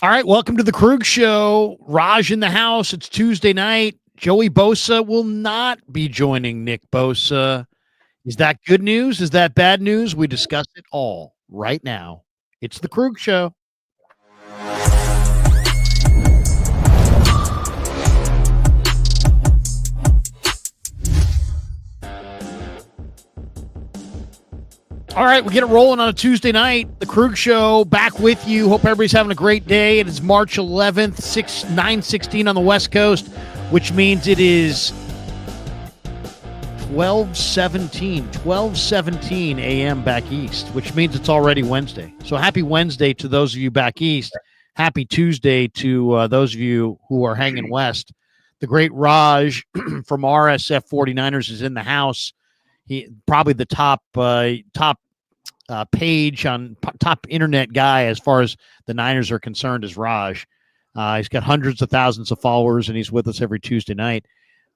All right, welcome to the Krug Show. Raj in the house. It's Tuesday night. Joey Bosa will not be joining Nick Bosa. Is that good news? Is that bad news? We discuss it all right now. It's the Krug Show. All right, we get it rolling on a Tuesday night. The Krug Show back with you. Hope everybody's having a great day. It is March 11th, 9:16 on the West Coast, which means it is 12:17 a.m. back east, which means it's already Wednesday. So happy Wednesday to those of you back east. Happy Tuesday to those of you who are hanging west. The great Raj from RSF 49ers is in the house. He probably the top page on top internet guy as far as the Niners are concerned is Raj. He's got hundreds of thousands of followers, and he's with us every Tuesday night.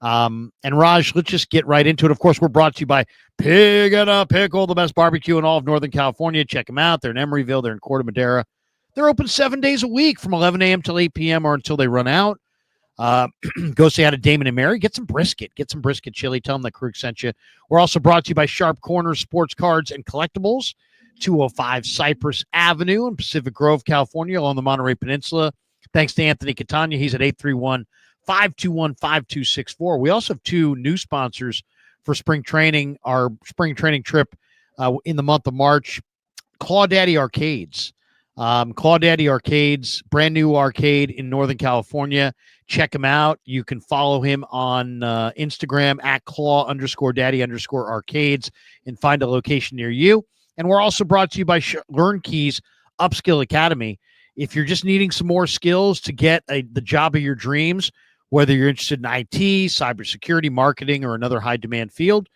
And Raj, let's just get right into it. Of course, we're brought to you by Pig and a Pickle, the best barbecue in all of Northern California. Check them out. They're in Emeryville. They're in Corte Madera. They're open 7 days a week from 11 a.m. till 8 p.m. or until they run out. Go say hi to Damon and Mary. Get some brisket chili. Tell them that Krug sent you. We're also brought to you by Sharp Corners Sports Cards and Collectibles, 205 Cypress Avenue in Pacific Grove, California, along the Monterey Peninsula. Thanks to Anthony Catania. He's at 831-521-5264. We also have two new sponsors for spring training, our spring training trip in the month of March. Claw Daddy Arcades. Claw Daddy Arcades, brand new arcade in Northern California. Check him out. You can follow him on Instagram at claw_daddy_arcades and find a location near you. And we're also brought to you by LearnKey's Upskill Academy. If you're just needing some more skills to get the job of your dreams, whether you're interested in IT, cybersecurity, marketing, or another high-demand field,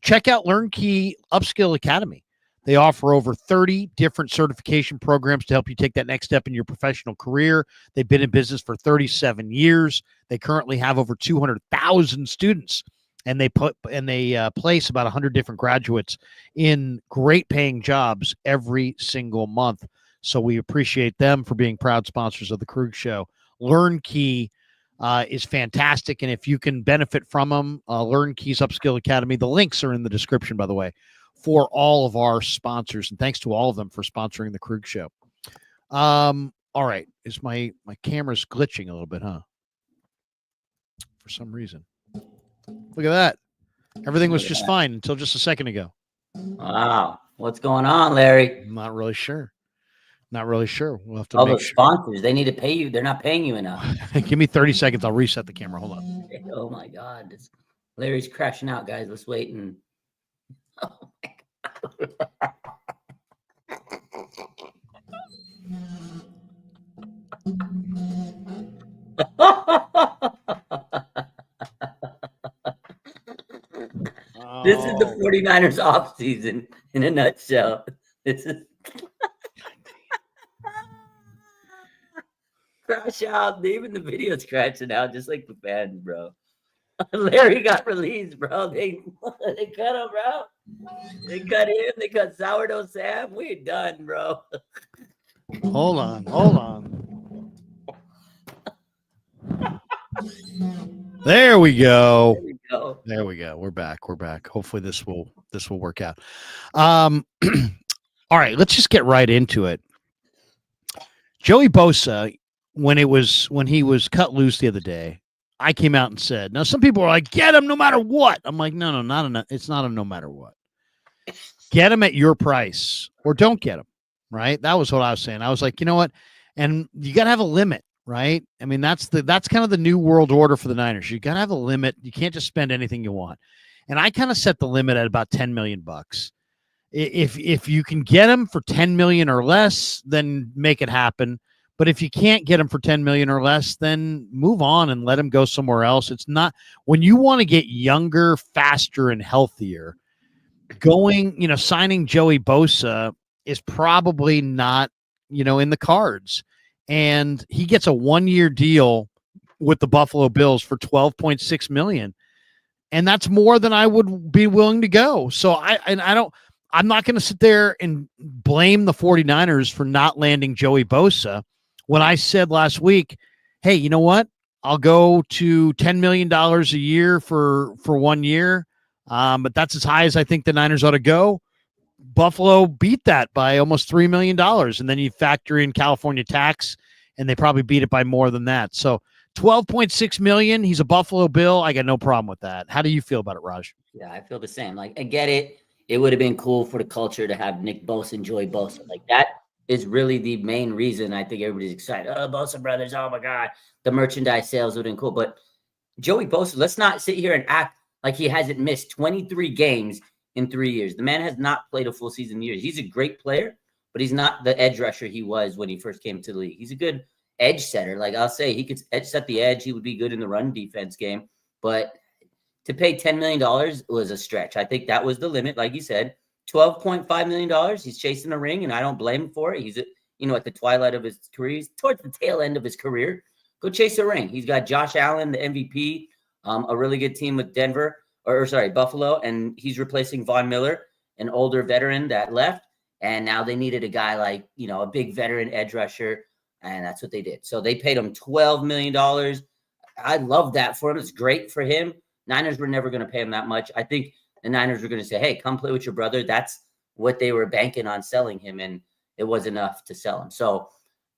check out LearnKey Upskill Academy. They offer over 30 different certification programs to help you take that next step in your professional career. They've been in business for 37 years. They currently have over 200,000 students, and they place about 100 different graduates in great paying jobs every single month. So we appreciate them for being proud sponsors of the Krug Show. LearnKey is fantastic, and if you can benefit from them, LearnKey's Upskill Academy, the links are in the description, by the way, for all of our sponsors, and thanks to all of them for sponsoring the Krug Show. All right, is my camera's glitching a little bit, huh? For some reason. Look at that. Everything was just fine until just a second ago. Wow, what's going on, Larry? I'm not really sure. We'll have to all make the sponsors, they need to pay you. They're not paying you enough. Give me 30 seconds. I'll reset the camera. Hold on. Oh my God, Larry's crashing out, guys. Let's wait and. Oh my God. This is the 49ers offseason in a nutshell. This is crash out. Even the video's crashing out, just like the fans, bro. Larry got released, bro. They cut him, bro. They cut him. They cut Sourdough Sam. We're done, bro. Hold on. There we go. There we go. We're back. Hopefully this will work out. All right, let's just get right into it. Joey Bosa, when he was cut loose the other day, I came out and said, now some people are like, get him no matter what. I'm like, no, it's not a no matter what. Get him at your price or don't get him, right? That was what I was saying. I was like, you know what? And you got to have a limit, right? I mean, that's kind of the new world order for the Niners. You got to have a limit. You can't just spend anything you want. And I kind of set the limit at about $10 million. If you can get him for 10 million or less, then make it happen. But if you can't get him for 10 million or less, then move on and let him go somewhere else. It's not when you want to get younger, faster, and healthier. Signing Joey Bosa is probably not, in the cards. And he gets a 1-year deal with the Buffalo Bills for $12.6 million. And that's more than I would be willing to go. So I'm not going to sit there and blame the 49ers for not landing Joey Bosa. when I said last week, hey, you know what? I'll go to $10 million a year for 1 year. But that's as high as I think the Niners ought to go. Buffalo beat that by almost $3 million. And then you factor in California tax, and they probably beat it by more than that. So $12.6 million. He's a Buffalo Bill. I got no problem with that. How do you feel about it, Raj? Yeah, I feel the same. Like, I get it. It would have been cool for the culture to have Nick Bosa and Joey Bosa. Like, that is really the main reason I think everybody's excited. Oh, Bosa brothers. Oh my God. The merchandise sales would have been cool. But Joey Bosa, let's not sit here and act like he hasn't missed 23 games in 3 years. The man has not played a full season in years. He's a great player, but he's not the edge rusher he was when he first came to the league. He's a good edge setter. Like, I'll say he could set the edge. He would be good in the run defense game. But to pay $10 million was a stretch. I think that was the limit. Like you said, $12.5 million. He's chasing a ring, and I don't blame him for it. He's at the twilight of his career. He's towards the tail end of his career. Go chase a ring. He's got Josh Allen, the MVP, a really good team with Buffalo, and he's replacing Von Miller, an older veteran that left. And now they needed a guy like, a big veteran edge rusher, and that's what they did. So they paid him $12 million. I love that for him. It's great for him. Niners were never going to pay him that much. I think the Niners were going to say, hey, come play with your brother. That's what they were banking on selling him, and it was enough to sell him. So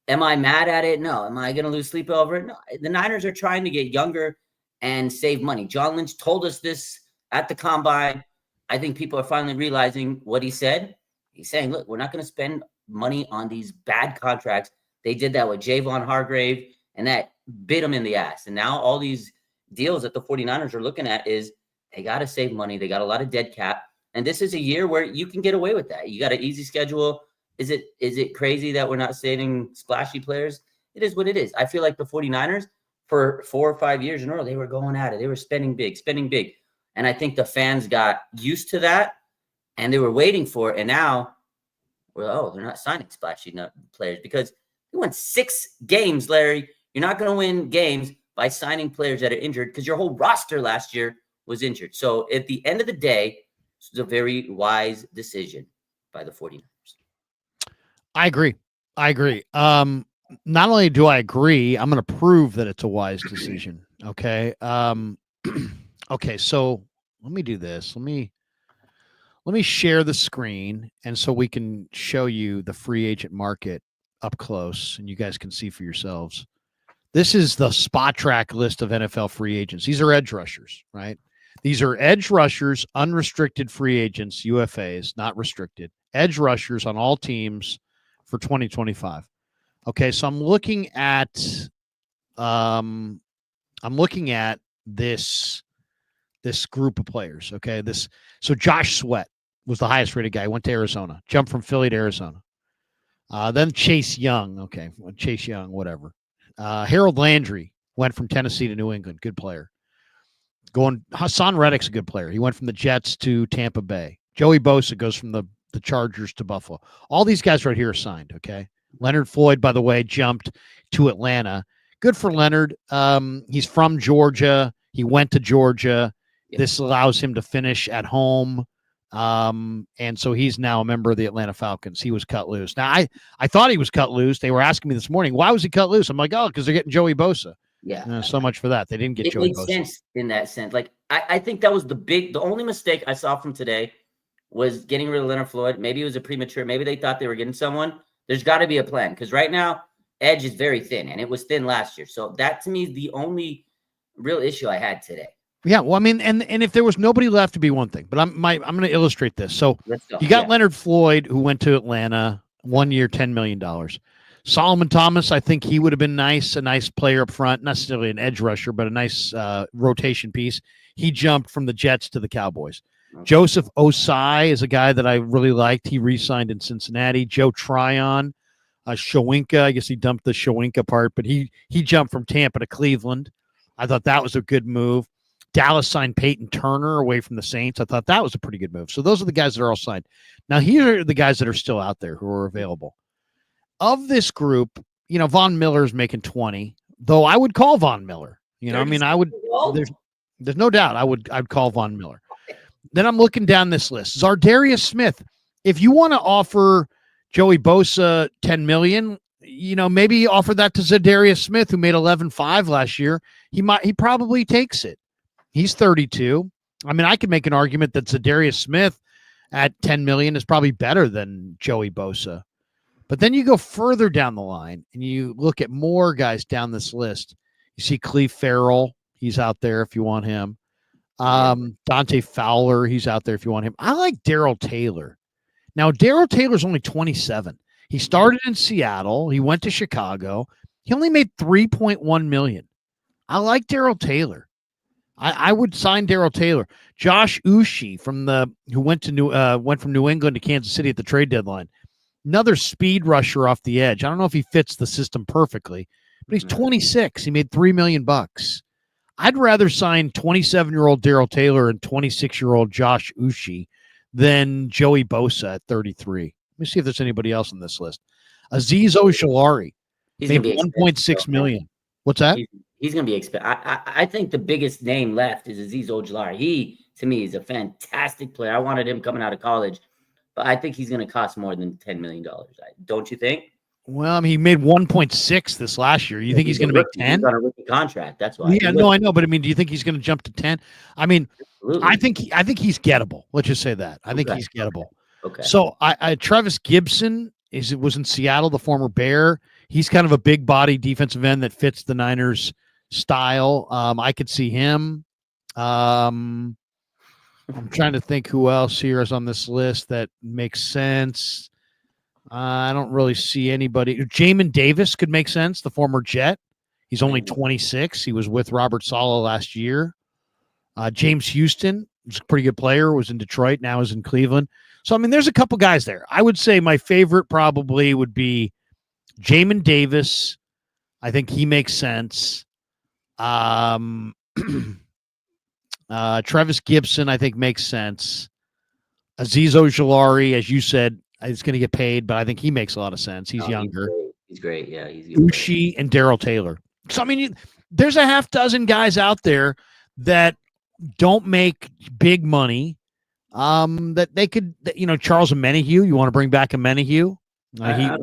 am I mad at it? No. Am I going to lose sleep over it? No. The Niners are trying to get younger and save money. John Lynch told us this at the Combine. I think people are finally realizing what he said. He's saying, look, we're not going to spend money on these bad contracts. They did that with Javon Hargrave, and that bit them in the ass. And now all these deals that the 49ers are looking at is they got to save money. They got a lot of dead cap. And this is a year where you can get away with that. You got an easy schedule. Is it crazy that we're not saving splashy players? It is what it is. I feel like the 49ers, for 4 or 5 years in a row, they were going at it. They were spending big. And I think the fans got used to that, and they were waiting for it. And now, they're not signing splashy players because they won 6 games, Larry. You're not going to win games by signing players that are injured because your whole roster last year was injured. So at the end of the day, this was a very wise decision by the 49ers. I agree. Not only do I agree, I'm going to prove that it's a wise decision. Okay. Okay. So let me do this. Let me share the screen, and so we can show you the free agent market up close, and you guys can see for yourselves. This is the spot track list of NFL free agents. These are edge rushers, right? These are edge rushers, unrestricted free agents, UFAs, not restricted. Edge rushers on all teams for 2025. Okay, so I'm looking at this group of players. Okay, so Josh Sweat was the highest rated guy. Went to Arizona, jumped from Philly to Arizona. Then Chase Young. Okay, Chase Young, whatever. Harold Landry went from Tennessee to New England. Good player. Hassan Reddick's a good player. He went from the Jets to Tampa Bay. Joey Bosa goes from the Chargers to Buffalo. All these guys right here are signed, okay? Leonard Floyd, by the way, jumped to Atlanta. Good for Leonard. He's from Georgia. He went to Georgia. Yep. This allows him to finish at home. And so he's now a member of the Atlanta Falcons. He was cut loose. Now, I thought he was cut loose. They were asking me this morning, why was he cut loose? I'm like, because they're getting Joey Bosa. Yeah. So much for that. They didn't get Joey Bosa. It makes sense in that sense. Like, I think that was the only mistake I saw from today was getting rid of Leonard Floyd. Maybe it was a premature. Maybe they thought they were getting someone. There's got to be a plan because right now, edge is very thin, and it was thin last year. So that, to me, is the only real issue I had today. Yeah, well, I mean, and if there was nobody left, to be one thing. But I'm going to illustrate this. So you got Leonard Floyd, who went to Atlanta, 1 year, $10 million. Solomon Thomas, I think he would have been nice, a nice player up front, not necessarily an edge rusher, but a nice rotation piece. He jumped from the Jets to the Cowboys. Okay. Joseph Osai is a guy that I really liked. He re-signed in Cincinnati. Joe Tryon, Shawinka, I guess he dumped the Shawinka part, but he jumped from Tampa to Cleveland. I thought that was a good move. Dallas signed Peyton Turner away from the Saints. I thought that was a pretty good move. So those are the guys that are all signed. Now, here are the guys that are still out there who are available. Of this group, Von Miller's making 20, though I would call Von Miller. I mean, I would. There's no doubt I'd call Von Miller. Then I'm looking down this list. Zardarius Smith. If you want to offer Joey Bosa $10 million, maybe offer that to Zadarius Smith, who made 11.5 last year. He probably takes it. He's 32. I mean, I could make an argument that Zadarius Smith at 10 million is probably better than Joey Bosa. But then you go further down the line and you look at more guys down this list. You see Cleve Farrell. He's out there if you want him. Dante Fowler. He's out there if you want him. I like Darrell Taylor. Now, Darrell Taylor's only 27. He started in Seattle. He went to Chicago. He only made $3.1 million. I like Darrell Taylor. I would sign Darrell Taylor. Josh Uche who went from New England to Kansas City at the trade deadline. Another speed rusher off the edge. I don't know if he fits the system perfectly, but he's 26. He made $3 million. I'd rather sign 27-year-old Darrell Taylor and 26-year-old Josh Uche than Joey Bosa at 33. Let me see if there's anybody else on this list. Azeez Ojulari made $1.6 million. What's that? He's going to be expensive. I think the biggest name left is Azeez Ojulari. He, to me, is a fantastic player. I wanted him coming out of college, but I think he's going to cost more than $10 million. Don't you think? Well, I mean, he made 1.6 this last year. You think he's going to make 10? He's on a rookie contract. That's why. Yeah, no, I know, but I mean, do you think he's going to jump to 10? I mean, absolutely. I think he's gettable. Let's just say that. I think he's gettable. Okay. So, Travis Gibson was in Seattle, the former Bear. He's kind of a big body defensive end that fits the Niners style. I could see him. I'm trying to think who else here is on this list that makes sense. I don't really see anybody. Jamin Davis could make sense, the former Jet. He's only 26. He was with Robert Saleh last year. James Houston was a pretty good player, was in Detroit, now is in Cleveland. So, I mean, there's a couple guys there. I would say my favorite probably would be Jamin Davis. I think he makes sense. Travis Gibson, I think, makes sense. Azeez Ojulari, as you said, is going to get paid, but I think he makes a lot of sense. He's younger. He's great. Yeah, he's Uche and Darrell Taylor. So, I mean, there's a half dozen guys out there that don't make big money. That they could, Charles Omenihu. You want to bring back Omenihu? I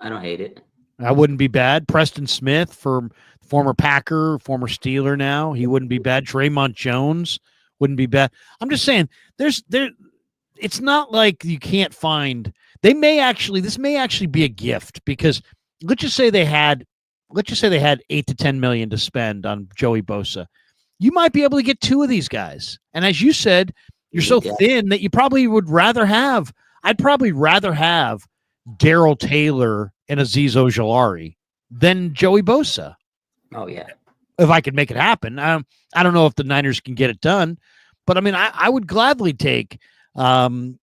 don't hate it. That wouldn't be bad. Preston Smith, former Packer, former Steeler now. He wouldn't be bad. Draymond Jones wouldn't be bad. I'm just saying it's not like you can't find. This may actually be a gift because let's just say they had $8 to $10 million to spend on Joey Bosa. You might be able to get two of these guys. And as you said, you're so thin that you probably would rather have. I'd probably rather have Darrell Taylor and Azeez Ojulari than Joey Bosa. Oh yeah. If I could make it happen. I don't know if the Niners can get it done, but I mean, I would gladly take, Azeez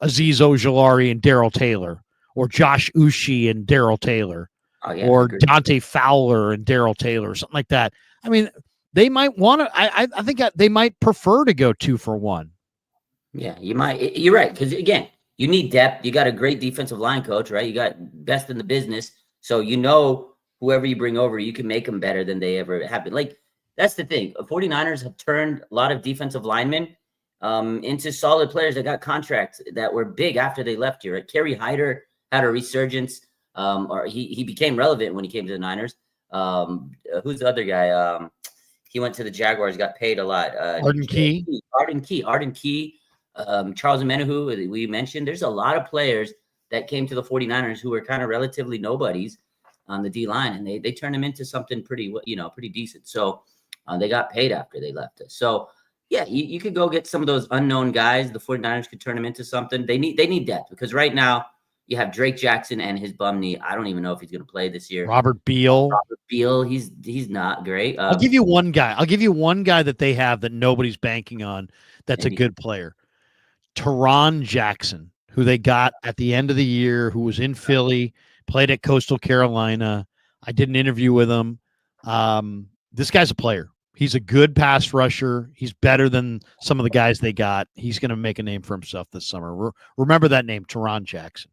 Ojulari and Darrell Taylor, or Josh Uche and Darrell Taylor, or Dante Fowler and Darrell Taylor, or something like that. I mean, they might want to. I think they might prefer to go 2 for 1. Yeah, you might. You're right, because again, you need depth. You got a great defensive line coach, right? You got best in the business, so whoever you bring over, you can make them better than they ever have been. Like, that's the thing. 49ers have turned a lot of defensive linemen into solid players that got contracts that were big after they left here. Right? Kerry Hyder had a resurgence, or he became relevant when he came to the Niners. Who's the other guy? He went to the Jaguars, got paid a lot. Arden Key. Charles Omenihu, we mentioned. There's a lot of players that came to the 49ers who were kind of relatively nobodies on the D-line, and they turned them into something pretty decent. So they got paid after they left us. So, yeah, you could go get some of those unknown guys. The 49ers could turn them into something. They need depth because right now you have Drake Jackson and his bum knee. I don't even know if he's going to play this year. Robert Beal, he's not great. I'll give you one guy. That they have that nobody's banking on that's a good player. Teron Jackson, who they got at the end of the year, who was in Philly, played at Coastal Carolina. I did an interview with him. This guy's a player. He's a good pass rusher. He's better than some of the guys they got. He's going to make a name for himself this summer. Remember that name, Teron Jackson.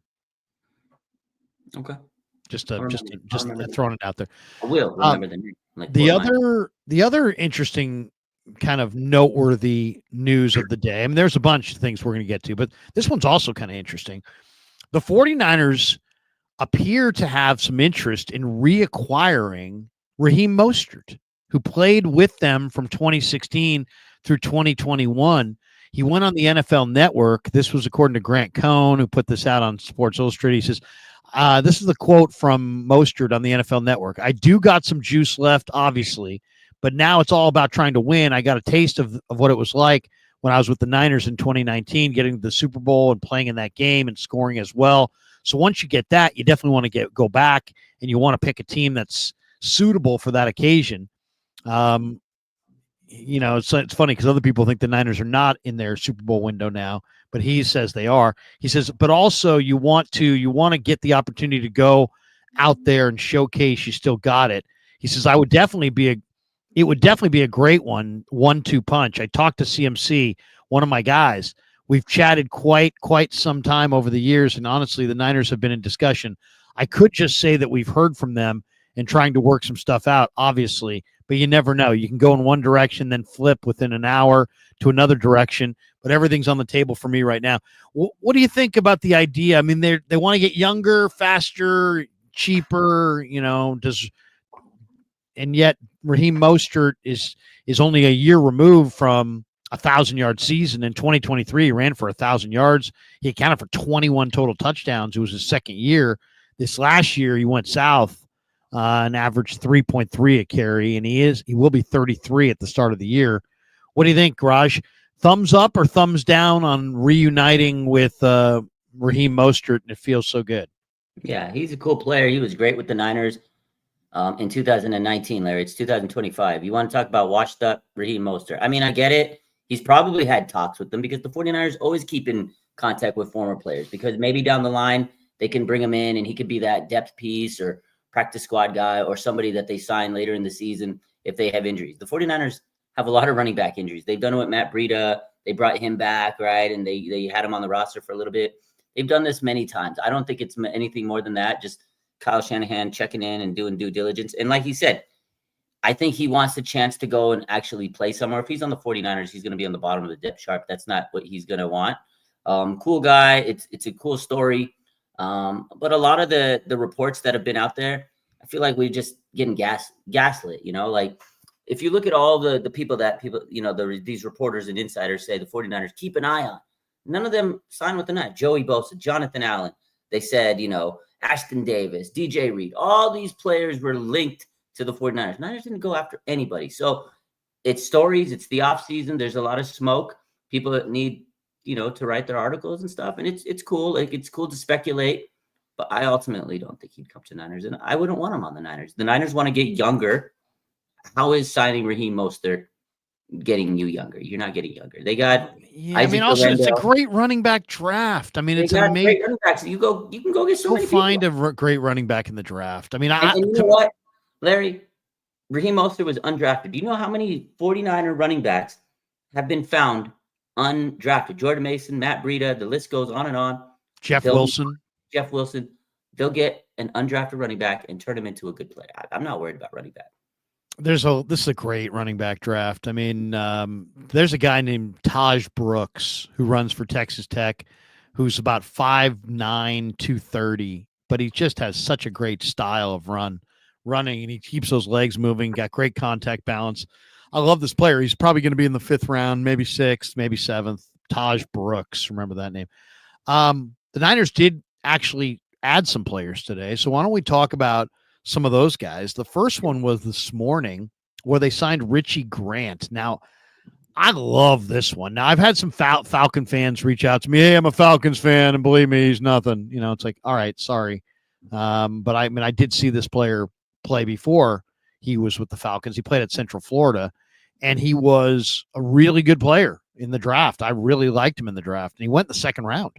Okay. Just throwing it out there. I will remember the name. Like the other interesting kind of noteworthy news of the day. I mean, there's a bunch of things we're going to get to, but this one's also kind of interesting. The 49ers appear to have some interest in reacquiring Raheem Mostert, who played with them from 2016 through 2021. He went on the NFL Network. This was according to Grant Cohn, who put this out on Sports Illustrated. He says, this is the quote from Mostert on the NFL Network. "I do got some juice left, obviously, but now it's all about trying to win. I got a taste of what it was like when I was with the Niners in 2019, getting to the Super Bowl and playing in that game and scoring as well. So once you get that, you definitely want to go back, and you want to pick a team that's suitable for that occasion." It's funny because other people think the Niners are not in their Super Bowl window now, but he says they are. He says, but also you want to get the opportunity to go out there and showcase you still got it. He says, it would definitely be a great 1-2 punch. I talked to CMC, one of my guys. We've chatted quite some time over the years, and honestly, the Niners have been in discussion. I could just say that we've heard from them and trying to work some stuff out, obviously, but you never know. You can go in one direction, then flip within an hour to another direction, but everything's on the table for me right now. What do you think about the idea? I mean, they want to get younger, faster, cheaper, and yet Raheem Mostert is only a year removed from 1,000-yard season. In 2023, he ran for 1,000 yards. He accounted for 21 total touchdowns. It was his second year. This last year, he went south and averaged 3.3 a carry, and he will be 33 at the start of the year. What do you think, Raj? Thumbs up or thumbs down on reuniting with Raheem Mostert, and it feels so good? Yeah, he's a cool player. He was great with the Niners in 2019, Larry. It's 2025. You want to talk about washed up Raheem Mostert? I mean, I get it. He's probably had talks with them because the 49ers always keep in contact with former players because maybe down the line they can bring him in and he could be that depth piece or practice squad guy or somebody that they sign later in the season if they have injuries. The 49ers have a lot of running back injuries. They've done it with Matt Breida. They brought him back, right? And they had him on the roster for a little bit. They've done this many times. I don't think it's anything more than that. Just Kyle Shanahan checking in and doing due diligence. And like he said, I think he wants the chance to go and actually play somewhere. If he's on the 49ers, he's going to be on the bottom of the depth chart. That's not what he's going to want. Cool guy. It's a cool story. But a lot of the reports that have been out there, I feel like we're just getting gaslit, like if you look at all the people, these reporters and insiders say the 49ers keep an eye on, none of them signed with the Niners. Joey Bosa, Jonathan Allen. They said, Ashton Davis, DJ Reed, all these players were linked to the 49ers. Niners didn't go after anybody. So it's stories. It's the offseason. There's a lot of smoke. People that need, to write their articles and stuff. And it's cool. Like, it's cool to speculate. But I ultimately don't think he'd come to Niners. And I wouldn't want him on the Niners. The Niners want to get younger. How is signing Raheem Mostert getting you younger? You're not getting younger. They got also it's a great running back draft. I mean, it's an amazing great running backs. You can go get so many find people. a great running back in the draft. I mean, and you know what, Larry? Raheem Mostert was undrafted. Do you know how many 49er running backs have been found undrafted? Jordan Mason, Matt Breida, the list goes on and on. Jeff Wilson. They'll get an undrafted running back and turn him into a good player. I'm not worried about running back. This is a great running back draft. I mean, there's a guy named Taj Brooks who runs for Texas Tech, who's about 5'9", 230, but he just has such a great style of running, and he keeps those legs moving, got great contact balance. I love this player. He's probably going to be in the 5th round, maybe 6th, maybe 7th. Taj Brooks, remember that name. The Niners did actually add some players today, so why don't we talk about some of those guys? The first one was this morning where they signed Richie Grant. Now, I love this one. Now, I've had some Falcon fans reach out to me. Hey, I'm a Falcons fan, and believe me, he's nothing. It's like, all right, sorry. But I did see this player play before he was with the Falcons. He played at Central Florida, and he was a really good player in the draft. I really liked him in the draft, and he went in the 2nd round.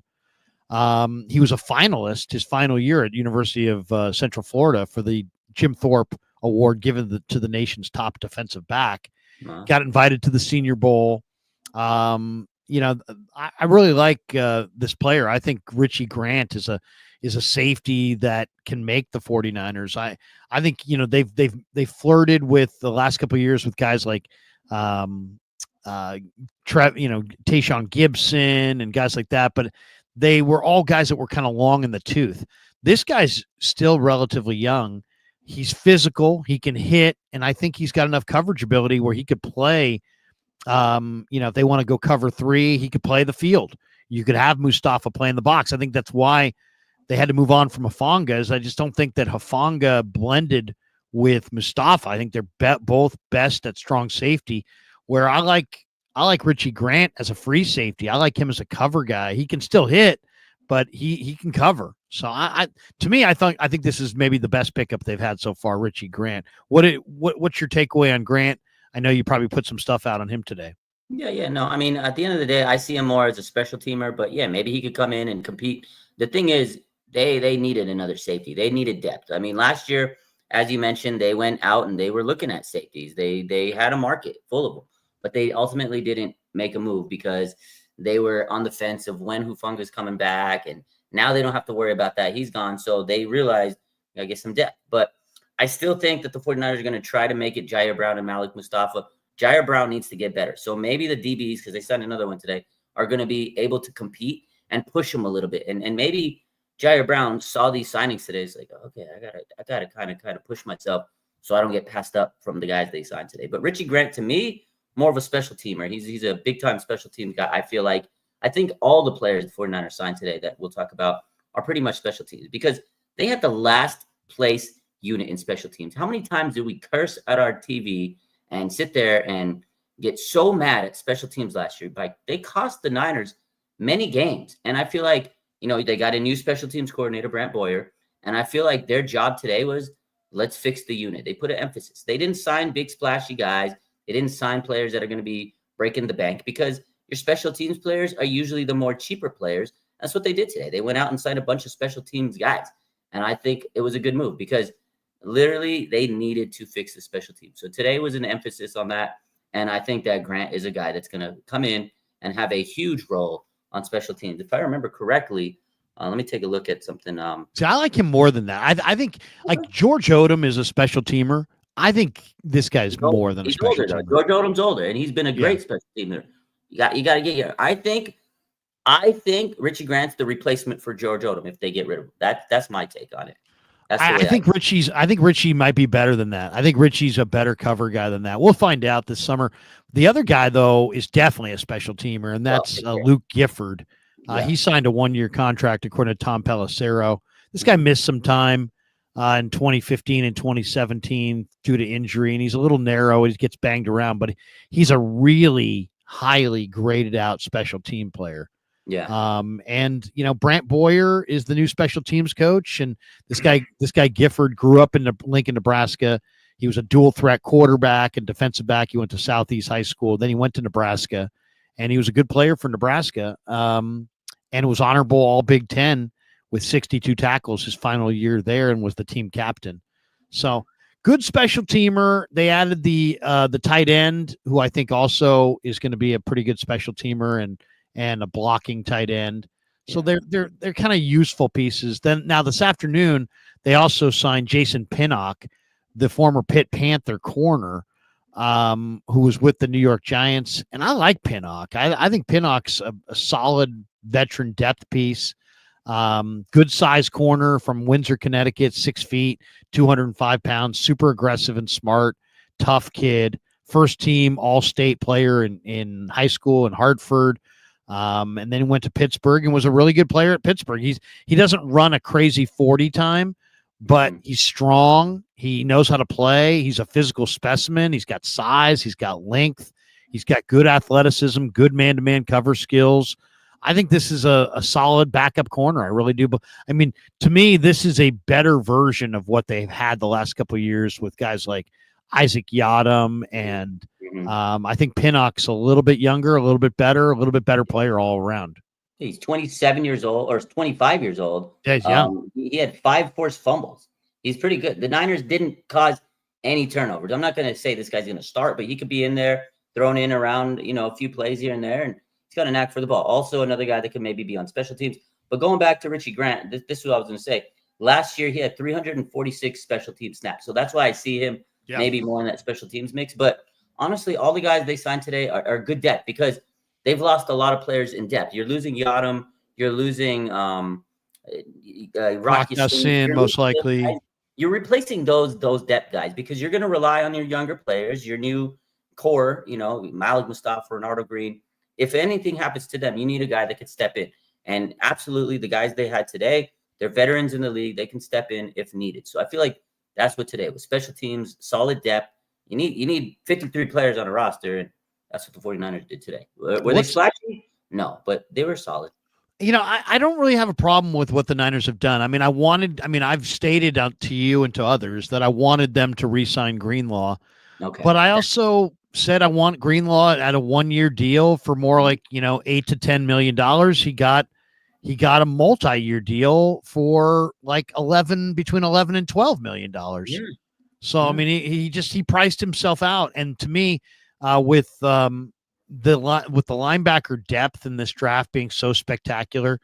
He was a finalist his final year at University of Central Florida for the Jim Thorpe Award given to the nation's top defensive back. Wow. Got invited to the Senior Bowl. I really like this player. I think Richie Grant is a safety that can make the 49ers. I think they've flirted with the last couple of years with guys like Tayshaun Gibson and guys like that, but they were all guys that were kind of long in the tooth. This guy's still relatively young. He's physical. He can hit, and I think he's got enough coverage ability where he could play. If they want to go cover 3, he could play the field. You could have Mustafa play in the box. I think that's why they had to move on from Hufanga. I just don't think that Hufanga blended with Mustafa. I think they're both best at strong safety, where I like Richie Grant as a free safety. I like him as a cover guy. He can still hit, but he can cover. So I think this is maybe the best pickup they've had so far, Richie Grant. What's your takeaway on Grant? I know you probably put some stuff out on him today. Yeah. No, I mean, at the end of the day, I see him more as a special teamer, but yeah, maybe he could come in and compete. The thing is, they needed another safety. They needed depth. I mean, last year, as you mentioned, they went out and they were looking at safeties. They had a market full of them, but they ultimately didn't make a move because they were on the fence of when Hufanga's coming back, and now they don't have to worry about that. He's gone, so they realized, I get some depth. But I still think that the 49ers are going to try to make it Jair Brown and Malik Mustafa. Jair Brown needs to get better. So maybe the DBs, because they signed another one today, are going to be able to compete and push him a little bit. And maybe Jair Brown saw these signings today. It's like, okay, I gotta kind of push myself so I don't get passed up from the guys they signed today. But Richie Grant, to me, more of a special teamer. He's a big time special team guy. I think all the players the 49ers signed today that we'll talk about are pretty much special teams because they had the last place unit in special teams. How many times did we curse at our TV and sit there and get so mad at special teams last year? Like, they cost the Niners many games. And I feel like, they got a new special teams coordinator, Brant Boyer, and I feel like their job today was, let's fix the unit. They put an emphasis. They didn't sign big splashy guys. They didn't sign players that are going to be breaking the bank because your special teams players are usually the more cheaper players. That's what they did today. They went out and signed a bunch of special teams guys. And I think it was a good move because literally they needed to fix the special team. So today was an emphasis on that. And I think that Grant is a guy that's going to come in and have a huge role on special teams. If I remember correctly, let me take a look at something. See, I like him more than that. I think like George Odom is a special teamer. I think this guy's more than a special teamer. George Odom's older, and he's been a great special teamer. You got to get here. I think Richie Grant's the replacement for George Odom if they get rid of him. That's my take on it. I think Richie might be better than that. I think Richie's a better cover guy than that. We'll find out this summer. The other guy, though, is definitely a special teamer, and that's Luke Gifford. He signed a 1-year contract, according to Tom Pelissero. This guy missed some time in 2015 and 2017 due to injury, and he's a little narrow. He gets banged around, but he's a really highly graded out special team player. Yeah. Brant Boyer is the new special teams coach, and this guy Gifford grew up in Lincoln, Nebraska. He was a dual threat quarterback and defensive back. He went to Southeast High School. Then he went to Nebraska, and he was a good player for Nebraska. And was honorable All Big Ten with 62 tackles his final year there, and was the team captain. So good special teamer. They added the tight end, who I think also is going to be a pretty good special teamer and a blocking tight end. So they're kind of useful pieces. Then now this afternoon, they also signed Jason Pinnock, the former Pitt Panther corner, who was with the New York Giants. And I like Pinnock. I think Pinnock's a solid veteran depth piece. Good size corner from Windsor, Connecticut, 6 feet, 205 pounds, super aggressive and smart, tough kid, first team all-state player in high school in Hartford. And then went to Pittsburgh and was a really good player at Pittsburgh. He doesn't run a crazy 40 time, but he's strong. He knows how to play. He's a physical specimen. He's got size. He's got length. He's got good athleticism, good man-to-man cover skills. I think this is a solid backup corner. I really do. But I mean, to me, this is a better version of what they've had the last couple of years with guys like Isaac Yiadom, and I think Pinnock's a little bit younger, a little bit better player all around. He's 27 years old or 25 years old. Yeah, he's young. He had 5 forced fumbles. He's pretty good. The Niners didn't cause any turnovers. I'm not going to say this guy's going to start, but he could be in there, thrown in around, a few plays here and there, and he's got a knack for the ball. Also, another guy that could maybe be on special teams. But going back to Richie Grant, this is what I was going to say. Last year, he had 346 special team snaps. So that's why I see him maybe more in that special teams mix. But honestly, all the guys they signed today are good depth because they've lost a lot of players in depth. You're losing Yiadom. You're losing Rocky Sin, most likely. You're replacing those depth guys because you're going to rely on your younger players, your new core, Malik Mustafa, Ronaldo Green. If anything happens to them, you need a guy that could step in. And absolutely, the guys they had today, they're veterans in the league. They can step in if needed. So I feel like that's what today was. Special teams, solid depth. You need 53 players on a roster, and that's what the 49ers did today. Were they splashy? No, but they were solid. I don't really have a problem with what the Niners have done. I've stated out to you and to others that I wanted them to re-sign Greenlaw. Okay. But I also said I want Greenlaw at a 1-year deal for more like, $8 to $10 million. He got a multi-year deal for like between 11 and $12 million. Yeah. So, I mean, he priced himself out. And to me, with the linebacker depth in this draft being so spectacular,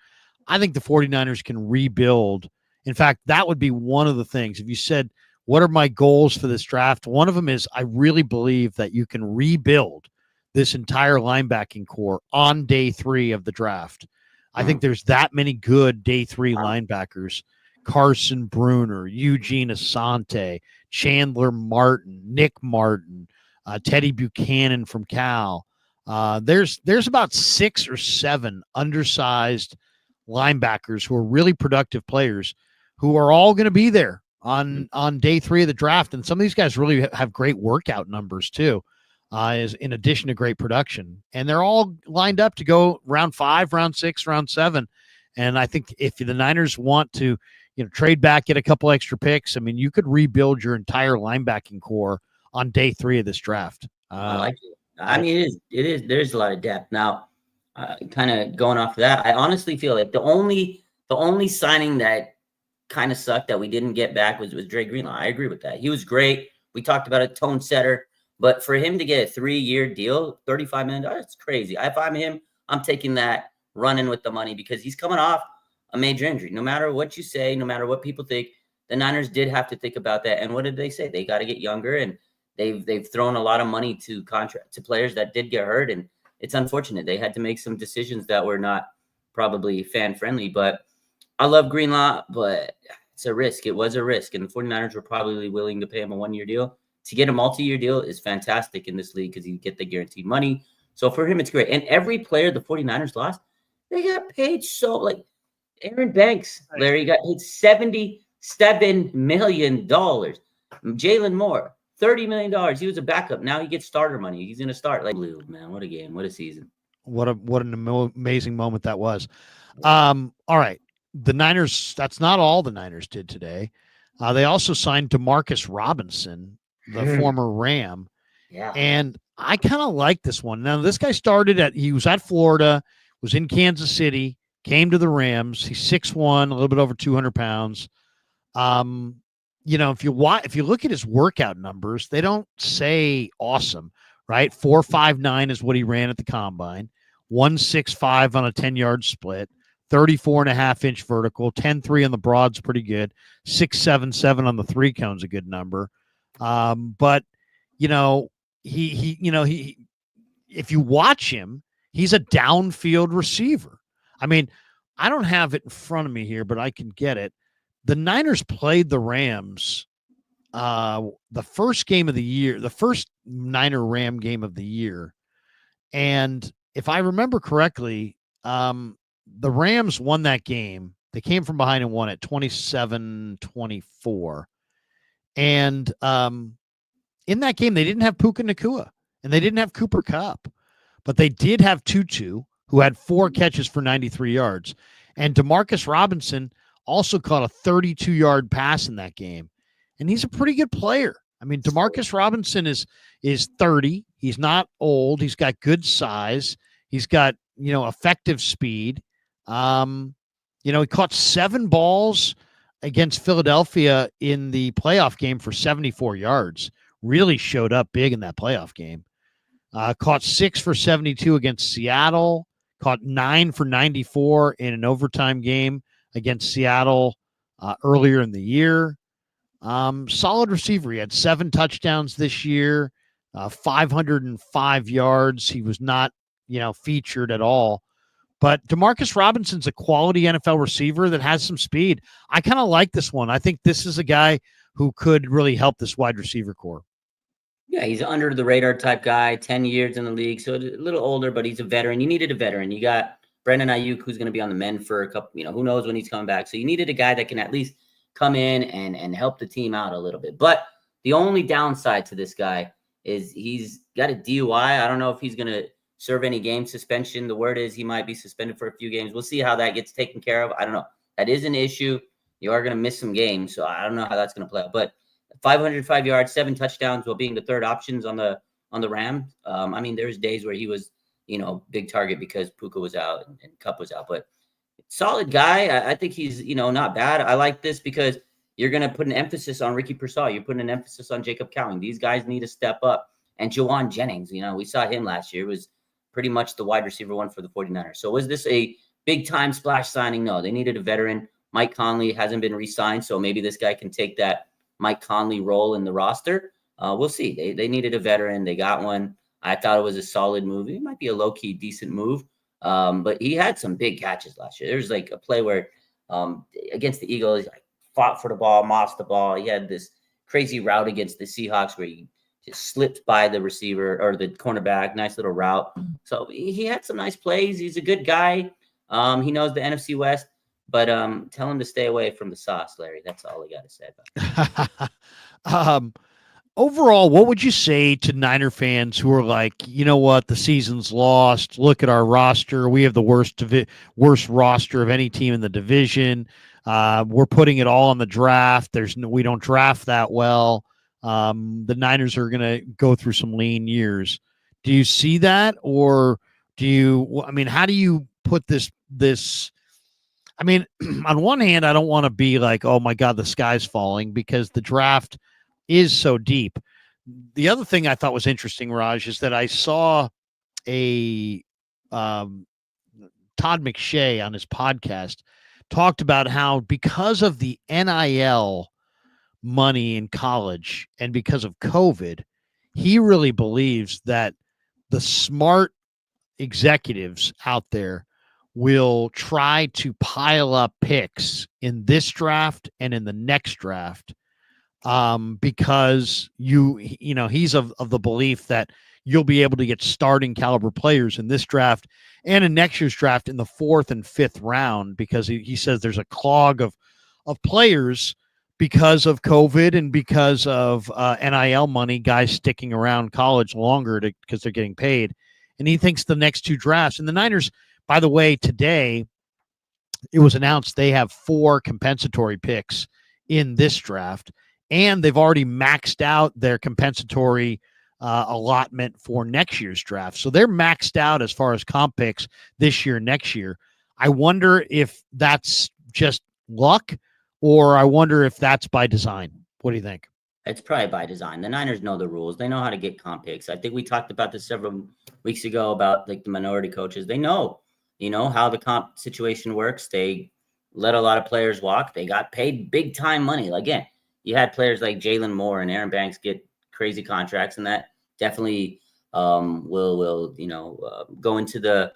I think the 49ers can rebuild. In fact, that would be one of the things. If you said, what are my goals for this draft? One of them is I really believe that you can rebuild this entire linebacking core on day 3 of the draft. I think there's that many good day 3 linebackers. Carson Bruner, Eugene Asante, Chandler Martin, Nick Martin, Teddy Buchanan from Cal. There's about 6 or 7 undersized linebackers who are really productive players who are all going to be there on day 3 of the draft. And some of these guys really have great workout numbers too, is in addition to great production. And they're all lined up to go round 5, round 6, round 7. And I think if the Niners want to, trade back, get a couple extra picks, I mean, you could rebuild your entire linebacking core on day 3 of this draft. I like it. I mean, it is. There's a lot of depth now. Kind of going off of that, I honestly feel like the only signing that kind of sucked that we didn't get back was Dre Greenlaw. I agree with that. He was great. We talked about a tone setter, but for him to get a 3-year deal, $35 million, it's crazy. If I'm him, I'm taking that, running with the money because he's coming off a major injury. No matter what you say, no matter what people think, the Niners did have to think about that. And what did they say? They got to get younger, and they've thrown a lot of money to players that did get hurt, and it's unfortunate. They had to make some decisions that were not probably fan friendly. But I love Greenlaw, but it's a risk. It was a risk, and the 49ers were probably willing to pay him a 1-year deal. To get a multi-year deal is fantastic in this league because you get the guaranteed money. So for him, it's great. And every player the 49ers lost, they got paid Aaron Banks, Larry, got paid $77 million. Jalen Moore, $30 million. He was a backup. Now he gets starter money. He's going to start. Like, man, what a game. What a season. What an amazing moment that was. All right. The Niners, that's not all the Niners did today. They also signed Demarcus Robinson, the former Ram. Yeah. And I kind of like this one. Now, this guy he was at Florida, was in Kansas City, came to the Rams. He's 6'1", a little bit over 200 pounds. If you look at his workout numbers, they don't say awesome, right? 4.59 is what he ran at the combine. 1.65 on a 10-yard split. 34.5-inch vertical. 10.3 on the broad's pretty good. 6.77 on the 3-cone's a good number. But he if you watch him, he's a downfield receiver. I mean, I don't have it in front of me here, but I can get it. The Niners played the Rams the first game of the year, the first Niner-Ram game of the year. And if I remember correctly, the Rams won that game. They came from behind and won it 27-24. And in that game, they didn't have Puka Nacua and they didn't have Cooper Kupp, but they did have Tutu, who had 4 catches for 93 yards. And Demarcus Robinson also caught a 32-yard pass in that game. And he's a pretty good player. I mean, Demarcus Robinson is 30. He's not old. He's got good size. He's got, effective speed. He caught 7 balls against Philadelphia in the playoff game for 74 yards. Really showed up big in that playoff game. Caught 6 for 72 against Seattle. Caught 9 for 94 in an overtime game against Seattle earlier in the year. Solid receiver. He had 7 touchdowns this year, 505 yards. He was not, featured at all. But Demarcus Robinson's a quality NFL receiver that has some speed. I kind of like this one. I think this is a guy who could really help this wide receiver core. Yeah, he's under the radar type guy, 10 years in the league, so a little older, but he's a veteran. You needed a veteran. You got Brandon Aiyuk, who's going to be on the mend for a couple, who knows when he's coming back. So you needed a guy that can at least come in and help the team out a little bit. But the only downside to this guy is he's got a DUI. I don't know if he's going to serve any game suspension. The word is he might be suspended for a few games. We'll see how that gets taken care of. I don't know. That is an issue. You are going to miss some games, so I don't know how that's going to play out. But 505 yards, 7 touchdowns while being the third options on the Rams. I mean, there's days where he was, big target because Puka was out and Kupp was out. But solid guy. I think he's, not bad. I like this because you're going to put an emphasis on Ricky Pearsall. You're putting an emphasis on Jacob Cowing. These guys need to step up. And Juwan Jennings, we saw him last year. It was pretty much the wide receiver one for the 49ers. So was this a big-time splash signing? No, they needed a veteran. Mike Conley hasn't been re-signed, so maybe this guy can take that Mike Conley role in the roster. We'll see. They needed a veteran. They got one. I thought it was a solid move. It might be a low-key decent move, but he had some big catches last year. There's like a play where against the Eagles, he fought for the ball, mossed the ball. He had this crazy route against the Seahawks where he just slipped by the receiver or the cornerback. Nice little route. So he had some nice plays. He's a good guy. He knows the NFC West. But tell him to stay away from the sauce, Larry. That's all I got to say about it. Overall, what would you say to Niner fans who are like, you know what, the season's lost. Look at our roster. We have the worst roster of any team in the division. We're putting it all on the draft. We don't draft that well. The Niners are going to go through some lean years. Do you see that, or how do you put this? I mean, on one hand, I don't want to be like, oh my God, the sky's falling, because the draft is so deep. The other thing I thought was interesting, Raj, is that I saw a Todd McShay on his podcast talked about how because of the NIL money in college and because of COVID, he really believes that the smart executives out there will try to pile up picks in this draft and in the next draft, because he's of the belief that you'll be able to get starting caliber players in this draft and in next year's draft in the 4th and 5th round, because he says there's a clog of players because of COVID and because of NIL money, guys sticking around college longer because they're getting paid. And he thinks the next 2 drafts, and the Niners, by the way, today it was announced they have 4 compensatory picks in this draft, and they've already maxed out their compensatory allotment for next year's draft. So they're maxed out as far as comp picks this year, next year. I wonder if that's just luck, or I wonder if that's by design. What do you think? It's probably by design. The Niners know the rules. They know how to get comp picks. I think we talked about this several weeks ago about like the minority coaches. They know, how the comp situation works. They let a lot of players walk. They got paid big time money. Again, you had players like Jalen Moore and Aaron Banks get crazy contracts, and that definitely will go into the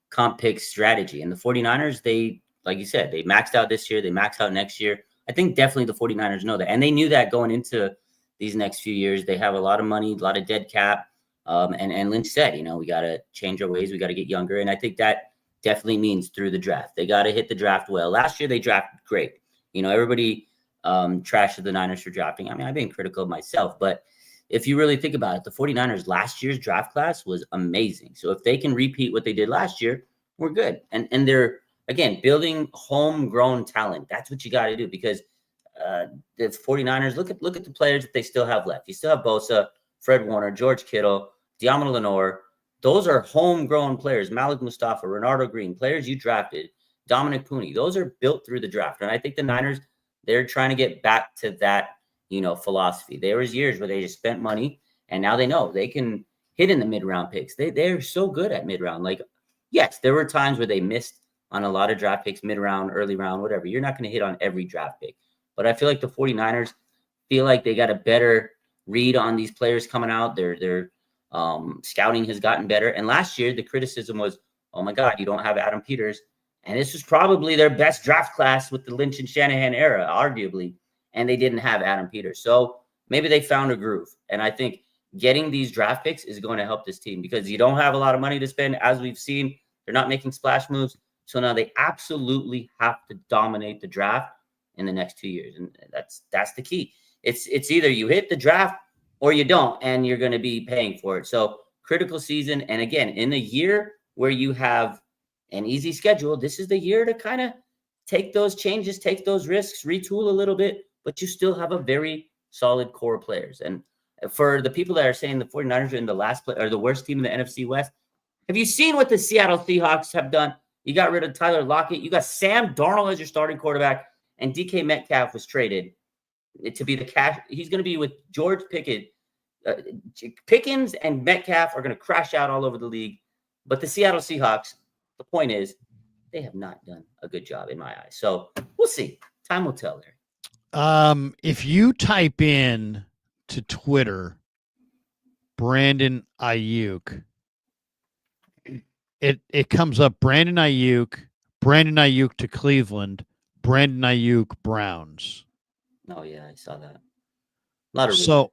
comp pick strategy. And the 49ers, they, like you said, they maxed out this year. They maxed out next year. I think definitely the 49ers know that. And they knew that going into these next few years. They have a lot of money, a lot of dead cap. And Lynch said, we got to change our ways. We got to get younger. And I think that definitely means through the draft. They got to hit the draft well. Last year, they drafted great. Everybody trashed the Niners for drafting. I mean, I've been critical of myself, but if you really think about it, the 49ers last year's draft class was amazing. So if they can repeat what they did last year, we're good. And they're, again, building homegrown talent. That's what you got to do, because the 49ers, look at the players that they still have left. You still have Bosa, Fred Warner, George Kittle, Diamond Lenore. Those are homegrown players. Malik Mustafa, Renardo Green, players you drafted, Dominic Pooney. Those are built through the draft. And I think the Niners, they're trying to get back to that, philosophy. There was years where they just spent money, and now they know they can hit in the mid-round picks. They're so good at mid-round. Like, yes, there were times where they missed on a lot of draft picks, mid-round, early round, whatever. You're not going to hit on every draft pick. But I feel like the 49ers feel like they got a better read on these players coming out. Their scouting has gotten better. And last year, the criticism was, oh my God, you don't have Adam Peters. And this was probably their best draft class with the Lynch and Shanahan era, arguably. And they didn't have Adam Peters. So maybe they found a groove. And I think getting these draft picks is going to help this team because you don't have a lot of money to spend. As we've seen, they're not making splash moves. So now they absolutely have to dominate the draft in the next 2 years. And that's the key. It's either you hit the draft or you don't, and you're going to be paying for it. So critical season. And again, in a year where you have an easy schedule, this is the year to kind of take those changes, take those risks, retool a little bit, but you still have a very solid core of players. And for the people that are saying the 49ers are in the last play or the worst team in the NFC West, have you seen what the Seattle Seahawks have done? You got rid of Tyler Lockett. You got Sam Darnold as your starting quarterback, and DK Metcalf was traded to be the cash. He's going to be with George Pickens. Pickens and Metcalf are going to crash out all over the league. But the Seattle Seahawks, the point is, they have not done a good job in my eyes. So we'll see. Time will tell, Larry. If you type in to Twitter, Brandon Aiyuk, it comes up Brandon Aiyuk to Cleveland, Brandon Aiyuk Browns. Oh yeah, I saw that. A lot of so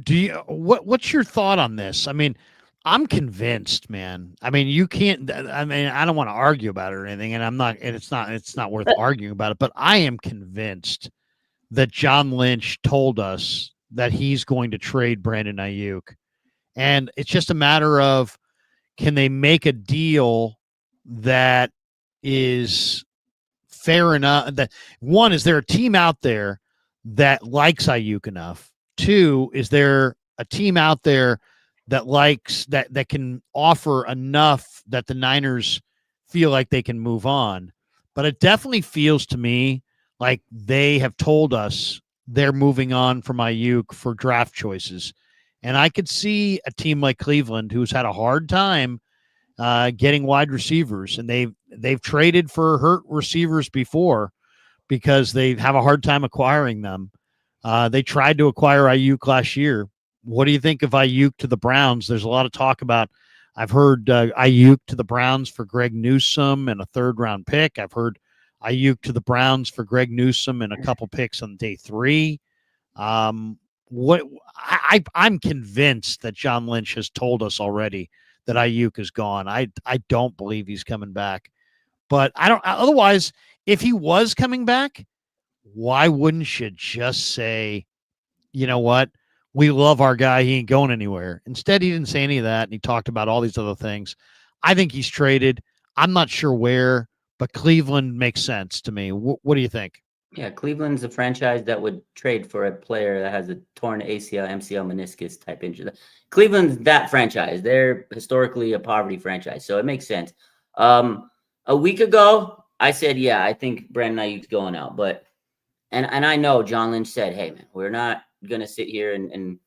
do you what's your thought on this? I mean, I'm convinced, man. I mean, you can't I mean, I don't want to argue about it or anything, and it's not worth arguing about it, but I am convinced that John Lynch told us that he's going to trade Brandon Aiyuk. And it's just a matter of, can they make a deal that is fair enough? That one, is there a team out there that likes Aiyuk enough? Two, is there a team out there that likes that can offer enough that the Niners feel like they can move on? But it definitely feels to me like they have told us they're moving on from Aiyuk for draft choices. And I could see a team like Cleveland, who's had a hard time getting wide receivers, and they've traded for hurt receivers before because they have a hard time acquiring them. They tried to acquire Aiyuk last year. What do you think of Aiyuk to the Browns? There's a lot of talk about, I've heard Aiyuk to the Browns for Greg Newsome and a 3rd-round pick. I've heard Aiyuk to the Browns for Greg Newsome and a couple picks on day 3. I'm convinced that John Lynch has told us already that Aiyuk is gone. I don't believe he's coming back. But otherwise, if he was coming back, why wouldn't you just say, you know what? We love our guy. He ain't going anywhere. Instead, he didn't say any of that, and he talked about all these other things. I think he's traded. I'm not sure where, but Cleveland makes sense to me. What do you think? Yeah, Cleveland's a franchise that would trade for a player that has a torn ACL, MCL, meniscus type injury. Cleveland's that franchise. They're historically a poverty franchise, so it makes sense. A week ago, I said, yeah, I think Brandon Aiyuk's going out. But and I know John Lynch said, hey, man, we're not going to sit here and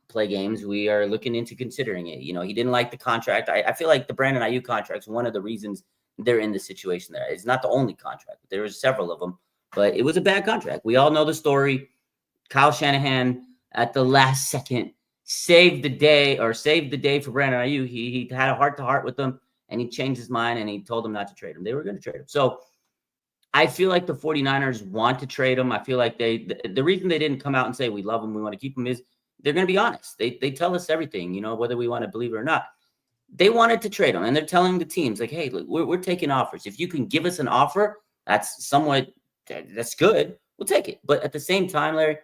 play games. We are looking into considering it. You know, he didn't like the contract. I feel like the Brandon Aiyuk contract is one of the reasons they're in this situation there. It's not the only contract. There was several of them, but it was a bad contract. We all know the story. Kyle Shanahan at the last second saved the day for Brandon Aiyuk. He had a heart-to-heart with them, and he changed his mind, and he told them not to trade him. They were going to trade him. So I feel like the 49ers want to trade him. I feel like the reason they didn't come out and say, we love him, we want to keep him, is they're going to be honest. They tell us everything, you know, whether we want to believe it or not. They wanted to trade him, and they're telling the teams, like, hey, look, we're taking offers. If you can give us an offer, that's good. We'll take it. But at the same time, Larry,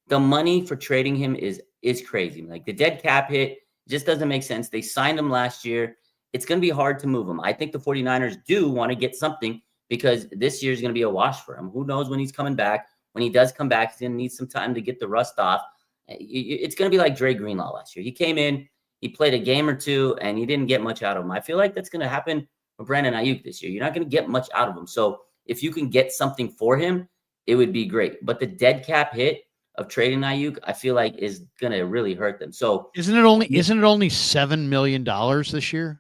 the money for trading him is crazy. Like, the dead cap hit just doesn't make sense. They signed him last year. It's going to be hard to move him. I think the 49ers do want to get something, because this year is going to be a wash for him. Who knows when he's coming back? When he does come back, he's going to need some time to get the rust off. It's going to be like Dre Greenlaw last year. He came in, he played a game or two, and he didn't get much out of him. I feel like that's going to happen for Brandon Aiyuk this year. You're not going to get much out of him. So if you can get something for him, it would be great. But the dead cap hit of trading Aiyuk, I feel like is going to really hurt them. So isn't it only $7 million this year?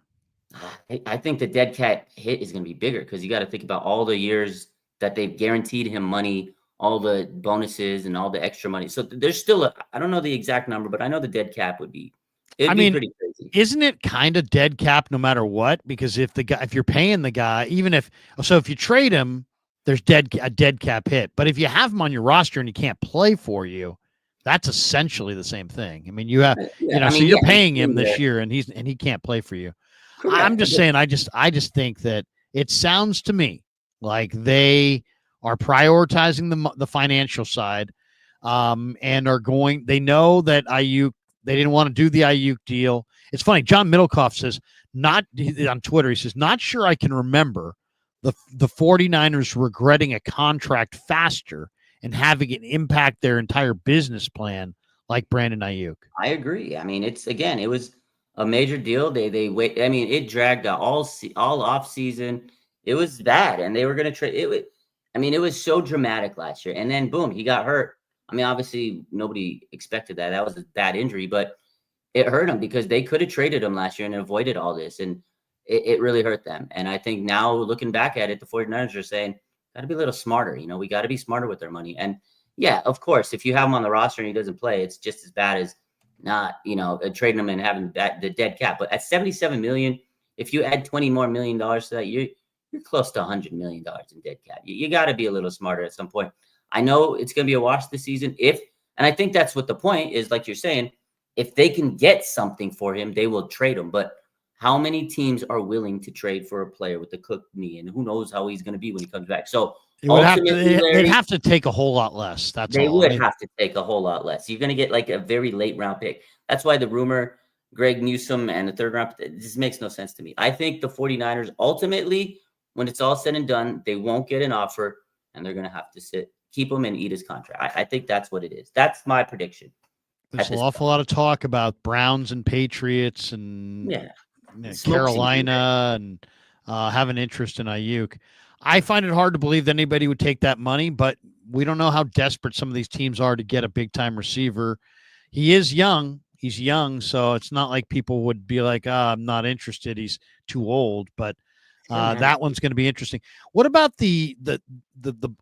I think the dead cat hit is going to be bigger, because you got to think about all the years that they've guaranteed him money, all the bonuses and all the extra money. So there's still I don't know the exact number, but I know the dead cap would be It'd I be mean, pretty crazy. isn't it kind of dead cap no matter what? Because if you're paying the guy, if you trade him, there's a dead cap hit. But if you have him on your roster and he can't play for you, that's essentially the same thing. I mean, you have, Yeah, I so mean, you're yeah, he's paying him in this there. year and he can't play for you. I'm Correct. just saying, I just think that it sounds to me like they are prioritizing the financial side, and they know that Aiyuk, they didn't want to do the Aiyuk deal. It's funny. John Middlecoff says, on Twitter, he says, not sure I can remember the 49ers regretting a contract faster and having it impact their entire business plan like Brandon Aiyuk. I agree. I mean, it was a major deal. They wait. I mean, it dragged out all off season. It was bad, and they were going to trade it. I mean, it was so dramatic last year, and then boom, he got hurt. I mean, obviously nobody expected that. That was a bad injury, but it hurt him because they could have traded him last year and avoided all this, and it really hurt them. And I think now looking back at it, the 49ers are saying, got to be a little smarter. We got to be smarter with our money. And yeah, of course, if you have him on the roster and he doesn't play, it's just as bad as not, trading him and having the dead cap. But at $77 million, if you add $20 million more to that, you're close to $100 million in dead cap. You got to be a little smarter at some point. I know it's going to be a wash this season. And I think that's what the point is, like you're saying, if they can get something for him, they will trade him. But how many teams are willing to trade for a player with a cooked knee, and who knows how he's going to be when he comes back? So they'd have to take a whole lot less. They would have to take a whole lot less. You're going to get like a very late round pick. That's why the rumor, Greg Newsome and the third round, this makes no sense to me. I think the 49ers ultimately, when it's all said and done, they won't get an offer, and they're going to have to keep him and eat his contract. I think that's what it is. That's my prediction. There's an awful lot of talk about Browns and Patriots and Carolina and have an interest in Aiyuk. I find it hard to believe that anybody would take that money, but we don't know how desperate some of these teams are to get a big-time receiver. He is young. He's young, so it's not like people would be like, I'm not interested. He's too old, but that one's going to be interesting. What about the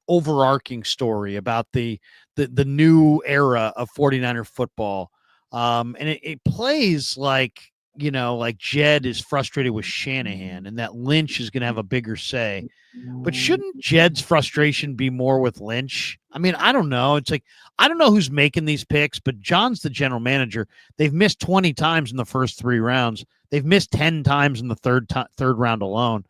overarching story about the new era of 49er football? And it plays like, like Jed is frustrated with Shanahan and that Lynch is going to have a bigger say. But shouldn't Jed's frustration be more with Lynch? I mean, I don't know. It's like, I don't know who's making these picks, but John's the general manager. They've missed 20 times in the first 3 rounds. They've missed 10 times in the third round alone.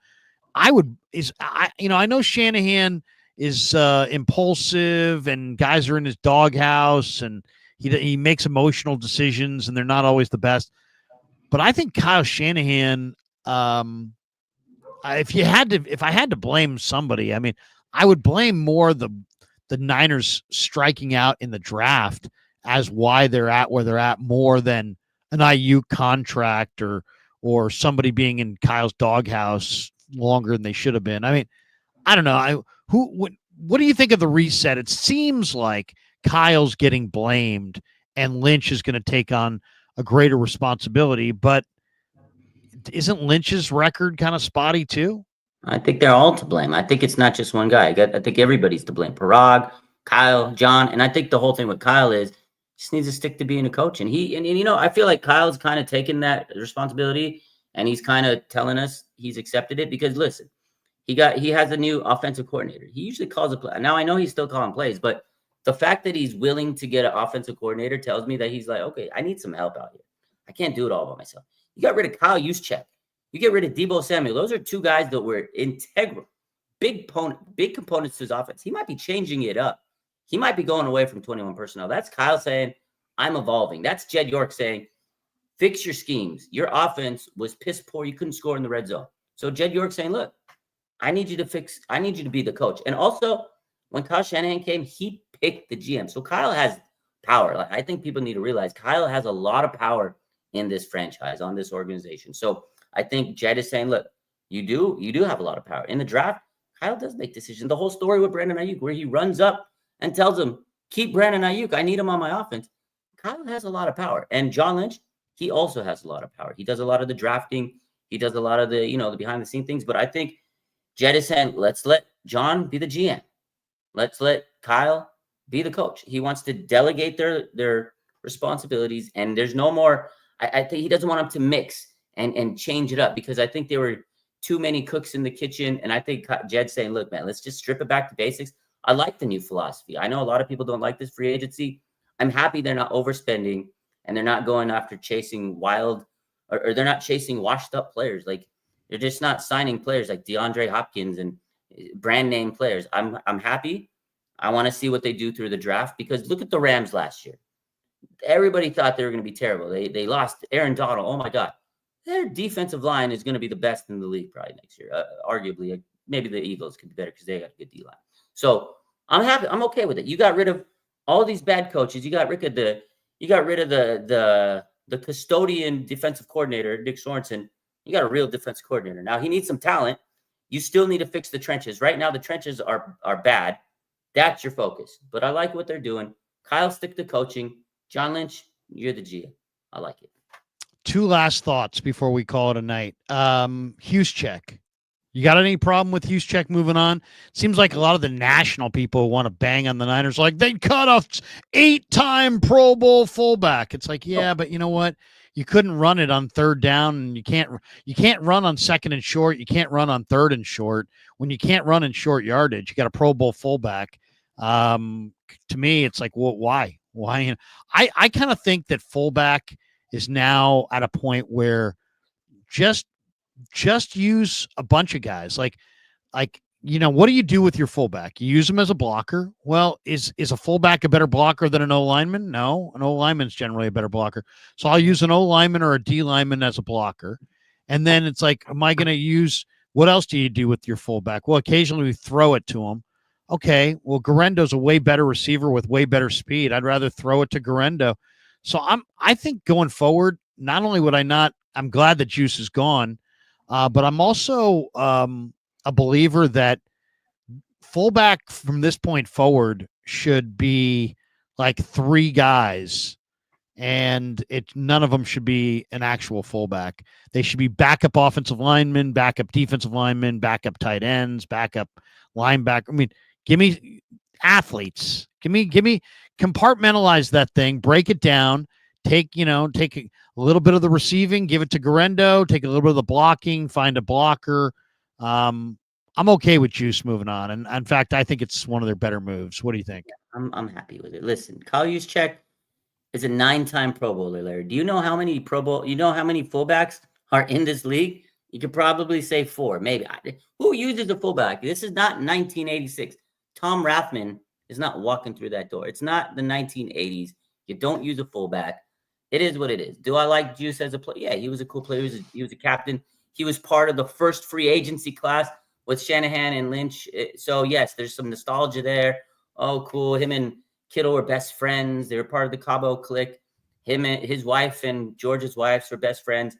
I know Shanahan is impulsive and guys are in his doghouse and he makes emotional decisions and they're not always the best. But I think Kyle Shanahan, if I had to blame somebody, I mean, I would blame more the Niners striking out in the draft as why they're at where they're at more than an Aiyuk contract or somebody being in Kyle's doghouse longer than they should have been. I mean, I don't know. What do you think of the reset? It seems like Kyle's getting blamed and Lynch is going to take on a greater responsibility, but isn't Lynch's record kind of spotty too? I think they're all to blame. I think it's not just one guy. I think everybody's to blame. Parag, Kyle, John, and I think the whole thing with Kyle is just needs to stick to being a coach. And I feel like Kyle's kind of taken that responsibility and he's kind of telling us he's accepted it because listen, he has a new offensive coordinator. He usually calls a play. Now I know he's still calling plays, but the fact that he's willing to get an offensive coordinator tells me that he's like, okay, I need some help out here. I can't do it all by myself. You got rid of Kyle Juszczyk. You get rid of Deebo Samuel. Those are 2 guys that were integral, big components to his offense. He might be changing it up. He might be going away from 21 personnel. That's Kyle saying, I'm evolving. That's Jed York saying, fix your schemes. Your offense was piss poor. You couldn't score in the red zone. So Jed York saying, look, I need you to be the coach. And also, when Kyle Shanahan came, he picked the GM. So Kyle has power. Like, I think people need to realize Kyle has a lot of power in this franchise, on this organization. So I think Jed is saying, look, you do have a lot of power. In the draft, Kyle does make decisions. The whole story with Brandon Aiyuk, where he runs up and tells him, keep Brandon Aiyuk. I need him on my offense. Kyle has a lot of power. And John Lynch, he also has a lot of power. He does a lot of the drafting. He does a lot of the, the behind-the-scenes things. But I think Jed is saying, let's let John be the GM. Let's let Kyle be the coach. He wants to delegate their responsibilities. And there's no more, I think he doesn't want them to mix and change it up, because I think there were too many cooks in the kitchen. And I think Jed's saying, look, man, let's just strip it back to basics. I like the new philosophy. I know a lot of people don't like this free agency. I'm happy they're not overspending and they're not going after chasing wild, or they're not chasing washed up players. Like, they're just not signing players like DeAndre Hopkins and brand name players. I'm happy. I want to see what they do through the draft, because look at the Rams last year. Everybody thought they were going to be terrible. They lost Aaron Donald. Oh my God. Their defensive line is going to be the best in the league probably next year. Arguably, maybe the Eagles could be better because they got a good D line. So I'm happy. I'm okay with it. You got rid of all these bad coaches. You got rid of the custodian defensive coordinator, Dick Sorensen. You got a real defensive coordinator. Now he needs some talent. You still need to fix the trenches. Right now, the trenches are bad. That's your focus. But I like what they're doing. Kyle, stick to coaching. John Lynch, you're the GM. I like it. Two last thoughts before we call it a night. Juszczyk. You got any problem with Juszczyk moving on? Seems like a lot of the national people want to bang on the Niners, like they cut off 8-time Pro Bowl fullback. It's like, yeah, but you know what? You couldn't run it on third down, and you can't run on second and short. You can't run on third and short. When you can't run in short yardage, you got a Pro Bowl fullback. To me, it's like, well, why? Why? I kind of think that fullback is now at a point where just use a bunch of guys. Like, what do you do with your fullback? You use him as a blocker. Well, is a fullback a better blocker than an O lineman? No, an O lineman's generally a better blocker. So I'll use an O lineman or a D lineman as a blocker. And then it's like, am I going to use, what else do you do with your fullback? Well, occasionally we throw it to him. Okay, well, Guarendo's a way better receiver with way better speed. I'd rather throw it to Guarendo. So I think going forward, not only would I'm glad that Juice is gone, but I'm also a believer that fullback from this point forward should be like 3 guys, and none of them should be an actual fullback. They should be backup offensive linemen, backup defensive linemen, backup tight ends, backup linebacker. I mean, give me athletes. Give me compartmentalize that thing, break it down, take a little bit of the receiving, give it to Guarendo, take a little bit of the blocking, find a blocker. I'm okay with Juice moving on. And in fact, I think it's one of their better moves. What do you think? I'm happy with it. Listen, Kyle Juszczyk is a 9-time Pro Bowler, Larry. Do you know how many fullbacks are in this league? You could probably say 4, maybe. Who uses a fullback? This is not 1986. Tom Rathman is not walking through that door. It's not the 1980s. You don't use a fullback. It is what it is. Do I like Juice as a player? Yeah, he was a cool player. He was a captain. He was part of the first free agency class with Shanahan and Lynch. So, yes, there's some nostalgia there. Oh, cool. Him and Kittle were best friends. They were part of the Cabo clique. Him and his wife and George's wives were best friends.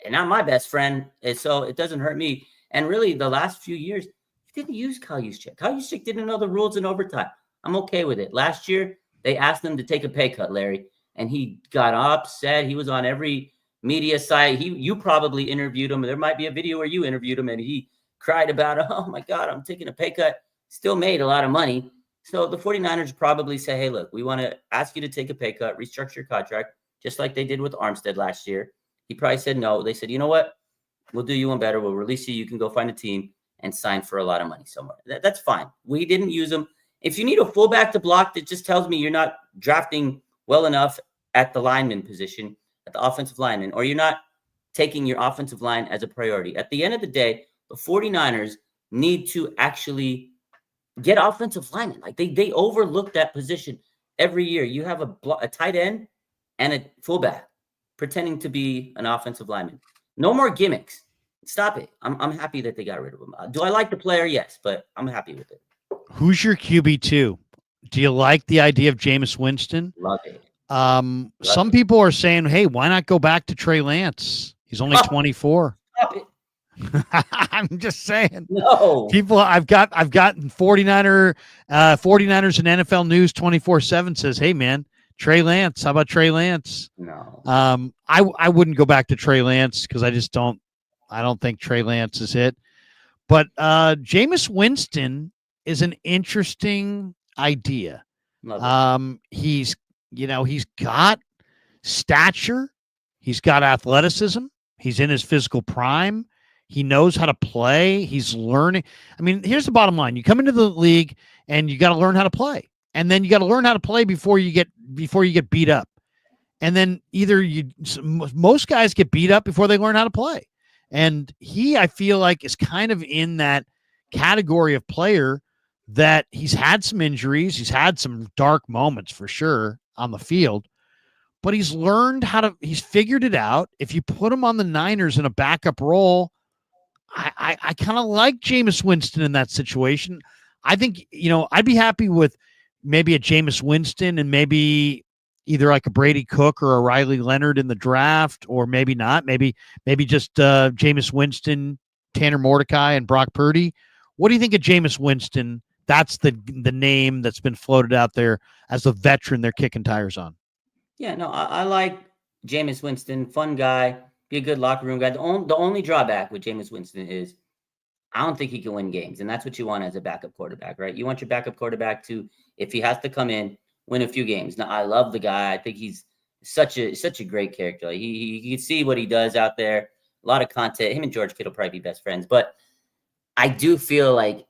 And not my best friend. And so it doesn't hurt me. And really, the last few years, he didn't use Kyle Juszczyk. Kyle Juszczyk didn't know the rules in overtime. I'm okay with it. Last year, they asked him to take a pay cut, Larry, and he got upset. He was on every media site. You probably interviewed him. There might be a video where you interviewed him, and he cried about, oh, my God, I'm taking a pay cut. Still made a lot of money. So the 49ers probably say, hey, look, we want to ask you to take a pay cut, restructure your contract, just like they did with Armstead last year. He probably said no. They said, you know what? We'll do you one better. We'll release you. You can go find a team and sign for a lot of money somewhere. That's fine. We didn't use him. If you need a fullback to block, that just tells me you're not drafting well enough at the lineman position, at the offensive lineman, or you're not taking your offensive line as a priority. At the end of the day, the 49ers need to actually get offensive linemen. Like they overlook that position every year. You have a tight end and a fullback pretending to be an offensive lineman. No more gimmicks. Stop it. I'm happy that they got rid of him. Do I like the player? Yes, but I'm happy with it. Who's your QB2? Do you like the idea of Jameis Winston? Love it. Some people are saying, hey, why not go back to Trey Lance? He's only 24. Stop it. I'm just saying. No. People, I've gotten 49ers and NFL News 24/7 says, hey, man, Trey Lance. How about Trey Lance? No. I wouldn't go back to Trey Lance because I don't think Trey Lance is it. But Jameis Winston is an interesting idea. He's got stature. He's got athleticism. He's in his physical prime. He knows how to play. He's learning. I mean, here's the bottom line. You come into the league and you got to learn how to play. And then you got to learn how to play before you get beat up. And then most guys get beat up before they learn how to play. And I feel like, is kind of in that category of player that he's had some injuries. He's had some dark moments for sure on the field, but he's learned he's figured it out. If you put him on the Niners in a backup role, I kind of like Jameis Winston in that situation. I think, I'd be happy with maybe a Jameis Winston and maybe either like a Brady Cook or a Riley Leonard in the draft, or maybe not. Maybe just Jameis Winston, Tanner Mordecai, and Brock Purdy. What do you think of Jameis Winston? That's the name that's been floated out there as a veteran they're kicking tires on. Yeah, no, I like Jameis Winston. Fun guy. Be a good locker room guy. The only drawback with Jameis Winston is I don't think he can win games, and that's what you want as a backup quarterback, right? You want your backup quarterback to, if he has to come in, win a few games. Now, I love the guy. I think he's such a great character. Like, you can see what he does out there. A lot of content. Him and George Kittle probably be best friends. But I do feel like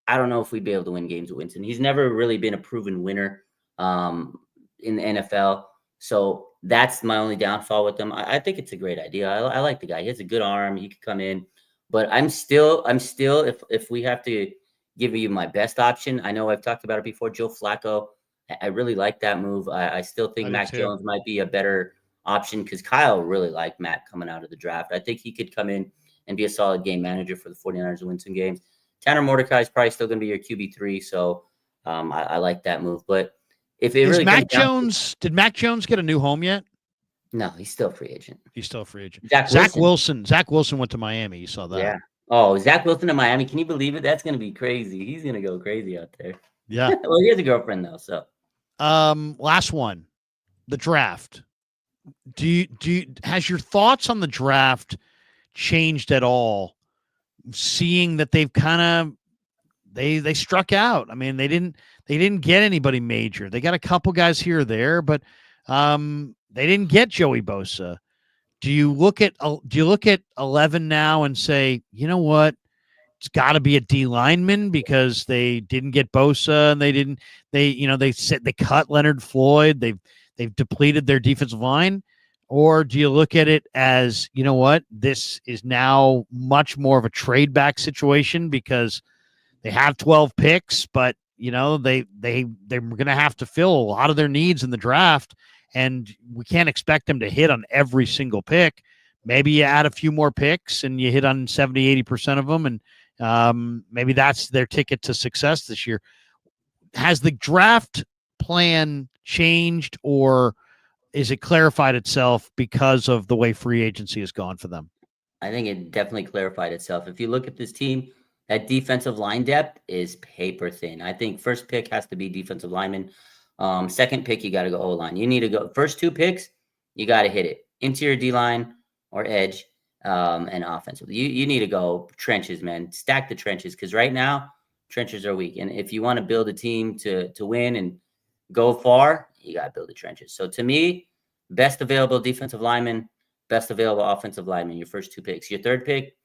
I don't know if we'd be able to win games with Winston. He's never really been a proven winner in the NFL. So that's my only downfall with him. I think it's a great idea. I like the guy. He has a good arm. He could come in. But I'm still if we have to give you my best option, I know I've talked about it before, Joe Flacco. I really like that move. I still think Mac Jones might be a better option because Kyle really liked Mac coming out of the draft. I think he could come in and be a solid game manager for the 49ers and win some games. Tanner Mordecai is probably still going to be your QB3, so I like that move. But if it really did Mac Jones get a new home yet? No, he's still a free agent. He's still a free agent. Zach Wilson went to Miami. You saw that? Yeah. Oh, Zach Wilson to Miami. Can you believe it? That's going to be crazy. He's going to go crazy out there. Yeah. Well, he has a girlfriend though, so. Last one, the draft. Has your thoughts on the draft changed at all? Seeing that they've kind of they struck out. I mean, they didn't get anybody major. They got a couple guys here or there, but they didn't get Joey Bosa. Do you look at 11 now and say, you know what? It's got to be a D lineman because they didn't get Bosa and they cut Leonard Floyd. They've depleted their defensive line. Or do you look at it as, you know what, this is now much more of a trade back situation because they have 12 picks, but they're going to have to fill a lot of their needs in the draft, and we can't expect them to hit on every single pick. Maybe you add a few more picks and you hit on 70, 80% of them, and maybe that's their ticket to success this year. Has the draft plan changed, or is it clarified itself because of the way free agency has gone for them? I think it definitely clarified itself. If you look at this team, that defensive line depth is paper thin. I think first pick has to be defensive lineman. Second pick, you got to go O-line. You need to go first two picks, you got to hit it. Interior D-line or edge and offensive. You need to go trenches, man. Stack the trenches because right now, trenches are weak. And if you want to build a team to win and go far, you got to build the trenches. So to me, best available defensive lineman, best available offensive lineman, your first two picks. Your third pick,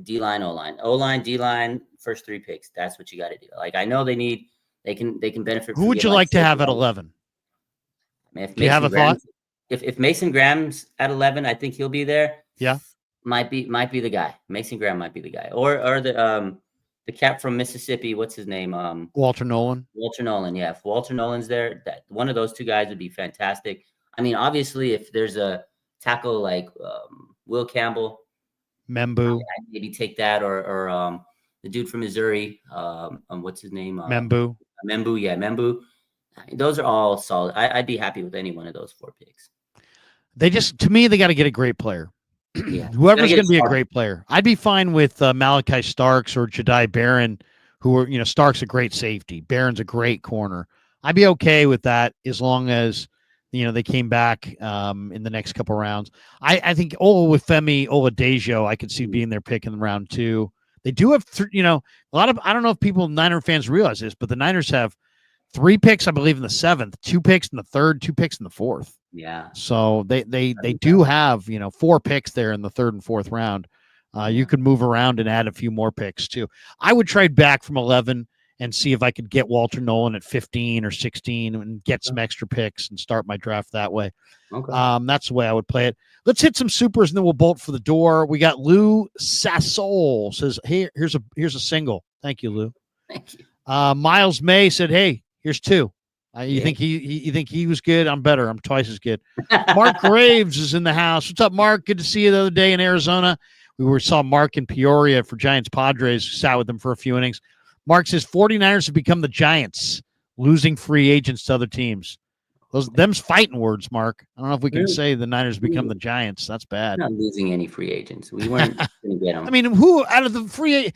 D-line, O-line. O-line, D-line, first three picks. That's what you got to do. Like, I know they can benefit. Who would you like to have at 11? I mean, do you have a thought? If Mason Graham's at 11, I think he'll be there. Yeah. Might be the guy. Mason Graham might be the guy. Or the cat from Mississippi, what's his name? Walter Nolan. Walter Nolan, yeah. If Walter Nolan's there, that one of those two guys would be fantastic. I mean, obviously, if there's a tackle like Will Campbell, Membu, I'd maybe take that, or the dude from Missouri, what's his name? Membu. Yeah, Membu. Those are all solid. I'd be happy with any one of those four picks. To me, they got to get a great player. Yeah. Whoever's going to be a great player. I'd be fine with Malachi Starks or Jedi Barron, who are, Starks a great safety. Barron's a great corner. I'd be okay with that as long as, they came back in the next couple rounds. I think Olufemi Oladejo, I could see being their pick in round 2. They do have, a lot of, I don't know if Niner fans realize this, but the Niners have 3 picks, I believe, in the 7th, 2 picks in the 3rd, 2 picks in the 4th. Yeah. So they do have, 4 picks there in the 3rd and 4th round. You could move around and add a few more picks too. I would trade back from 11 and see if I could get Walter Nolan at 15 or 16 and get some extra picks and start my draft that way. Okay. That's the way I would play it. Let's hit some supers and then we'll bolt for the door. We got Lou Sassol says, "Hey, here's a single." Thank you, Lou. Thank you. Miles May said, "Hey, here's 2. You think you think he was good? I'm better. I'm twice as good." Mark Graves is in the house. What's up, Mark? Good to see you the other day in Arizona. We saw Mark in Peoria for Giants Padres. Sat with them for a few innings. Mark says 49ers have become the Giants, losing free agents to other teams. Them's fighting words, Mark. I don't know if we can say the Niners become the Giants. That's bad. We're not losing any free agents. We weren't going to get them. I mean, who out of the free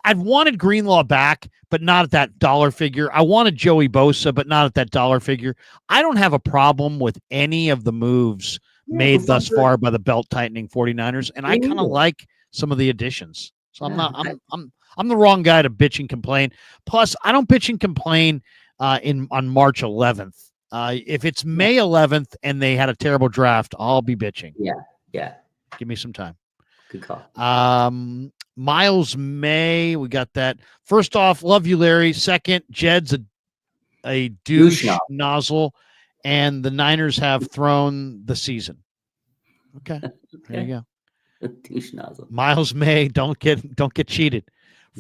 I've wanted Greenlaw back, but not at that dollar figure. I wanted Joey Bosa, but not at that dollar figure. I don't have a problem with any of the moves made thus far by the belt tightening 49ers, and I kind of like some of the additions. So I'm the wrong guy to bitch and complain. Plus, I don't bitch and complain on March 11th. If it's May 11th and they had a terrible draft, I'll be bitching. Yeah. Give me some time. Good call. Miles May, we got that. First off, love you, Larry. Second, Jed's a douche nozzle, and the Niners have thrown the season. Okay. There you go. Douche nozzle. Miles May, don't get cheated.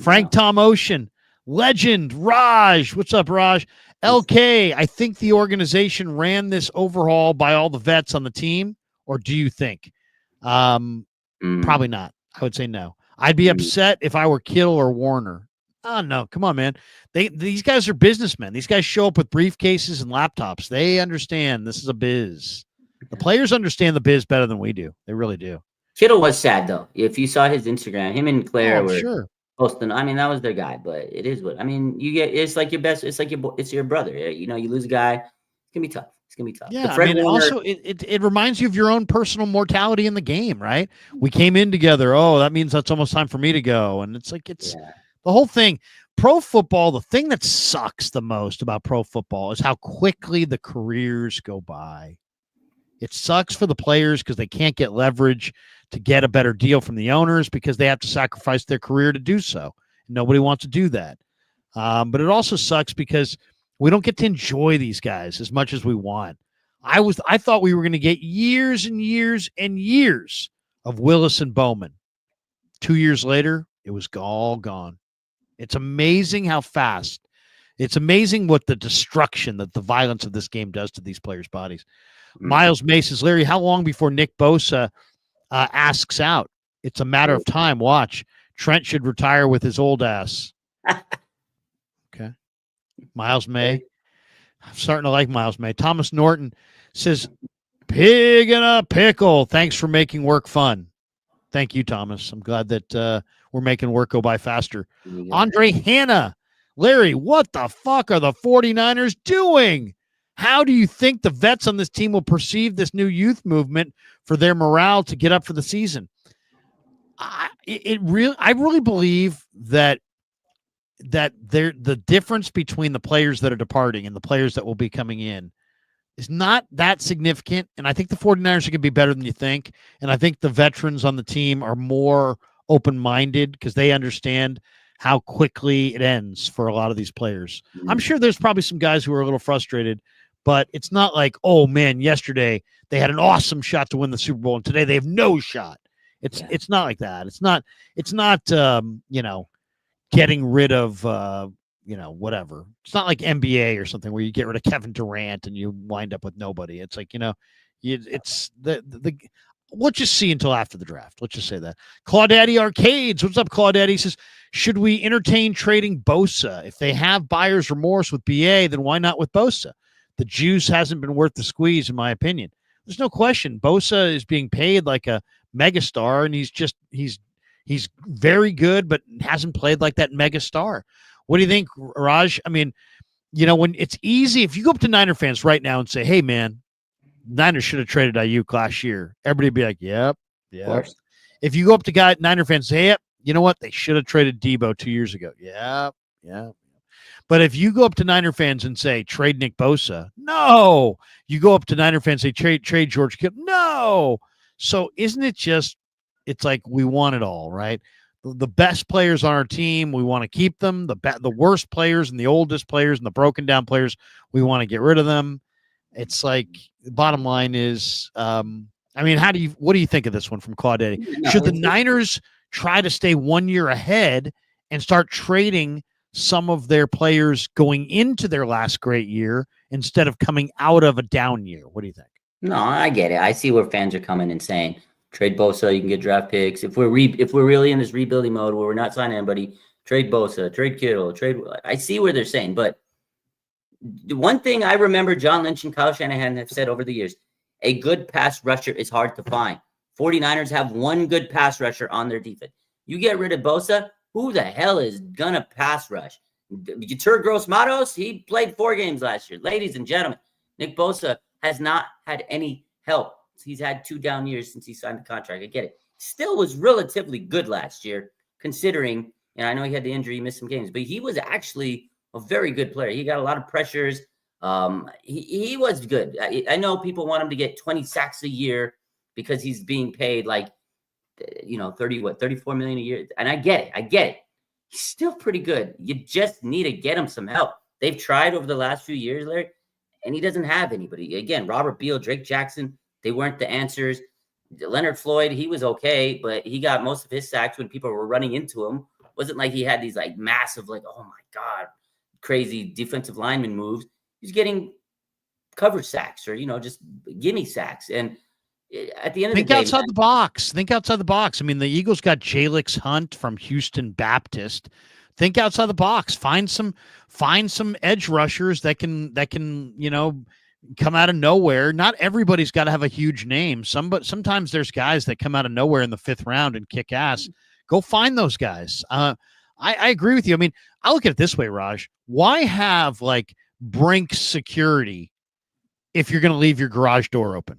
Frank Tom Ocean, legend. Raj, what's up, Raj? LK, I think the organization ran this overhaul by all the vets on the team, or do you think? Probably not. I would say no. I'd be upset if I were Kittle or Warner. Oh, no. Come on, man. These guys are businessmen. These guys show up with briefcases and laptops. They understand this is a biz. The players understand the biz better than we do. They really do. Kittle was sad, though. If you saw his Instagram, him and Claire were sure. posting. I mean, that was their guy, but it is what I mean. You get it's like your best. It's like it's your brother. You lose a guy. It's gonna be tough. It's gonna be tough. Yeah, I mean, also it reminds you of your own personal mortality in the game, right? We came in together. Oh, that means that's almost time for me to go, and it's like the whole thing. Pro football. The thing that sucks the most about pro football is how quickly the careers go by. It sucks for the players because they can't get leverage to get a better deal from the owners because they have to sacrifice their career to do so. Nobody wants to do that. But it also sucks because we don't get to enjoy these guys as much as we want. I thought we were going to get years and years and years of Willis and Bowman. 2 years later, it was all gone. It's amazing how fast. It's amazing what the destruction that the violence of this game does to these players' bodies. Miles May says, Larry, how long before Nick Bosa asks out? It's a matter of time. Watch. Trent should retire with his old ass. Okay. Miles May. I'm starting to like Miles May. Thomas Norton says, pig in a pickle. Thanks for making work fun. Thank you, Thomas. I'm glad that we're making work go by faster. Andre Hanna. Larry, what the fuck are the 49ers doing? How do you think the vets on this team will perceive this new youth movement for their morale to get up for the season? I really believe that the difference between the players that are departing and the players that will be coming in is not that significant. And I think the 49ers are going to be better than you think. And I think the veterans on the team are more open-minded because they understand how quickly it ends for a lot of these players. I'm sure there's probably some guys who are a little frustrated, but it's not like, oh man, yesterday they had an awesome shot to win the Super Bowl and today they have no shot. It's not like that. It's not getting rid of whatever. It's not like NBA or something where you get rid of Kevin Durant and you wind up with nobody. It's like, it's the let's just see until after the draft. Let's just say that. Claudaddy Arcades. What's up, Claudaddy? Says, should we entertain trading Bosa? If they have buyer's remorse with BA, then why not with Bosa? The juice hasn't been worth the squeeze, in my opinion. There's no question. Bosa is being paid like a megastar, and he's very good, but hasn't played like that megastar. What do you think, Raj? I mean, when it's easy, if you go up to Niner fans right now and say, hey, man, Niners should have traded Aiyuk last year, everybody would be like, yep. If you go up to Niner fans and say, yep, you know what? They should have traded Debo 2 years ago. Yeah. But if you go up to Niner fans and say, trade Nick Bosa, no. You go up to Niner fans and say, trade George Kittle, no. So isn't it just, it's like we want it all, right? The best players on our team, we want to keep them. The worst players and the oldest players and the broken down players, we want to get rid of them. It's like the bottom line is, what do you think of this one from Claudette? Should the Niners try to stay 1 year ahead and start trading some of their players going into their last great year instead of coming out of a down year? What do you think? No, I get it. I see where fans are coming and saying, trade Bosa, you can get draft picks. If we're really in this rebuilding mode where we're not signing anybody, trade Bosa, trade Kittle, trade. I see where they're saying, but the one thing I remember John Lynch and Kyle Shanahan have said over the years, a good pass rusher is hard to find. 49ers have one good pass rusher on their defense. You get rid of Bosa, who the hell is going to pass rush? Yetur Gross-Matos, he played 4 games last year. Ladies and gentlemen, Nick Bosa has not had any help. He's had 2 down years since he signed the contract. I get it. Still was relatively good last year, considering, and I know he had the injury, he missed some games, but he was actually a very good player. He got a lot of pressures. He was good. I know people want him to get 20 sacks a year because he's being paid like, 34 million a year. And I get it. He's still pretty good. You just need to get him some help. They've tried over the last few years, Larry, and he doesn't have anybody. Again, Robert Beal, Drake Jackson, they weren't the answers. Leonard Floyd, he was okay, but he got most of his sacks when people were running into him. It wasn't like he had these like massive, like, oh my God, crazy defensive lineman moves. He's getting coverage sacks or, just gimme sacks. And at the end of the day, Think outside the box. I mean, the Eagles got Jalix Hunt from Houston Baptist. Think outside the box. Find some edge rushers that can come out of nowhere. Not everybody's got to have a huge name. Sometimes there's guys that come out of nowhere in the 5th round and kick ass. Go find those guys. I agree with you. I mean, I look at it this way, Raj. Why have like Brink security if you're going to leave your garage door open?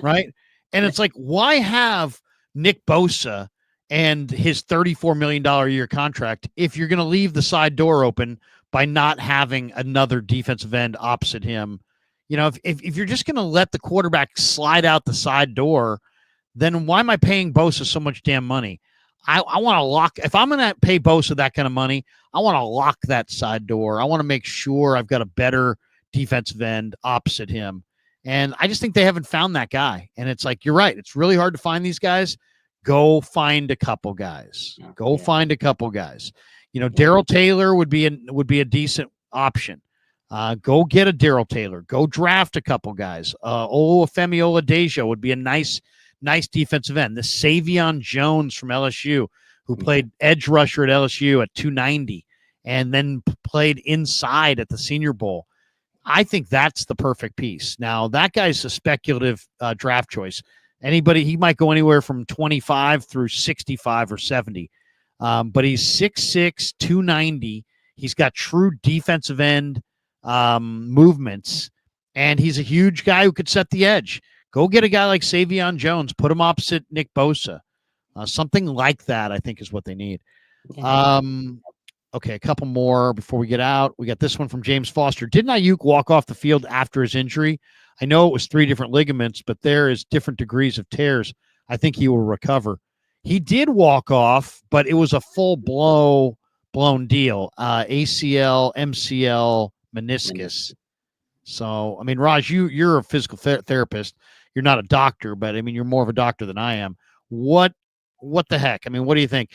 Right. And it's like, why have Nick Bosa and his $34 million a year contract if you're going to leave the side door open by not having another defensive end opposite him? If you're just going to let the quarterback slide out the side door, then why am I paying Bosa so much damn money? I want to lock. If I'm going to pay Bosa that kind of money, I want to lock that side door. I want to make sure I've got a better defensive end opposite him. And I just think they haven't found that guy. And it's like, you're right. It's really hard to find these guys. Go find a couple guys. Find a couple guys. Darrell Taylor would be a decent option. Go get a Darrell Taylor. Go draft a couple guys. Olufemi Oladejo would be a nice defensive end. The Savion Jones from LSU, who played edge rusher at LSU at 290 and then played inside at the Senior Bowl. I think that's the perfect piece. Now, that guy's a speculative draft choice. He might go anywhere from 25 through 65 or 70. But he's 6'6", 290. He's got true defensive end movements, and he's a huge guy who could set the edge. Go get a guy like Savion Jones, put him opposite Nick Bosa. Something like that, I think, is what they need. Okay, a couple more before we get out. We got this one from James Foster. Didn't Aiyuk walk off the field after his injury? I know it was 3 different ligaments, but there is different degrees of tears. I think he will recover. He did walk off, but it was a full blown deal. ACL, MCL, meniscus. So, I mean, Raj, you're a physical therapist. You're not a doctor, but I mean, you're more of a doctor than I am. What the heck? I mean, what do you think?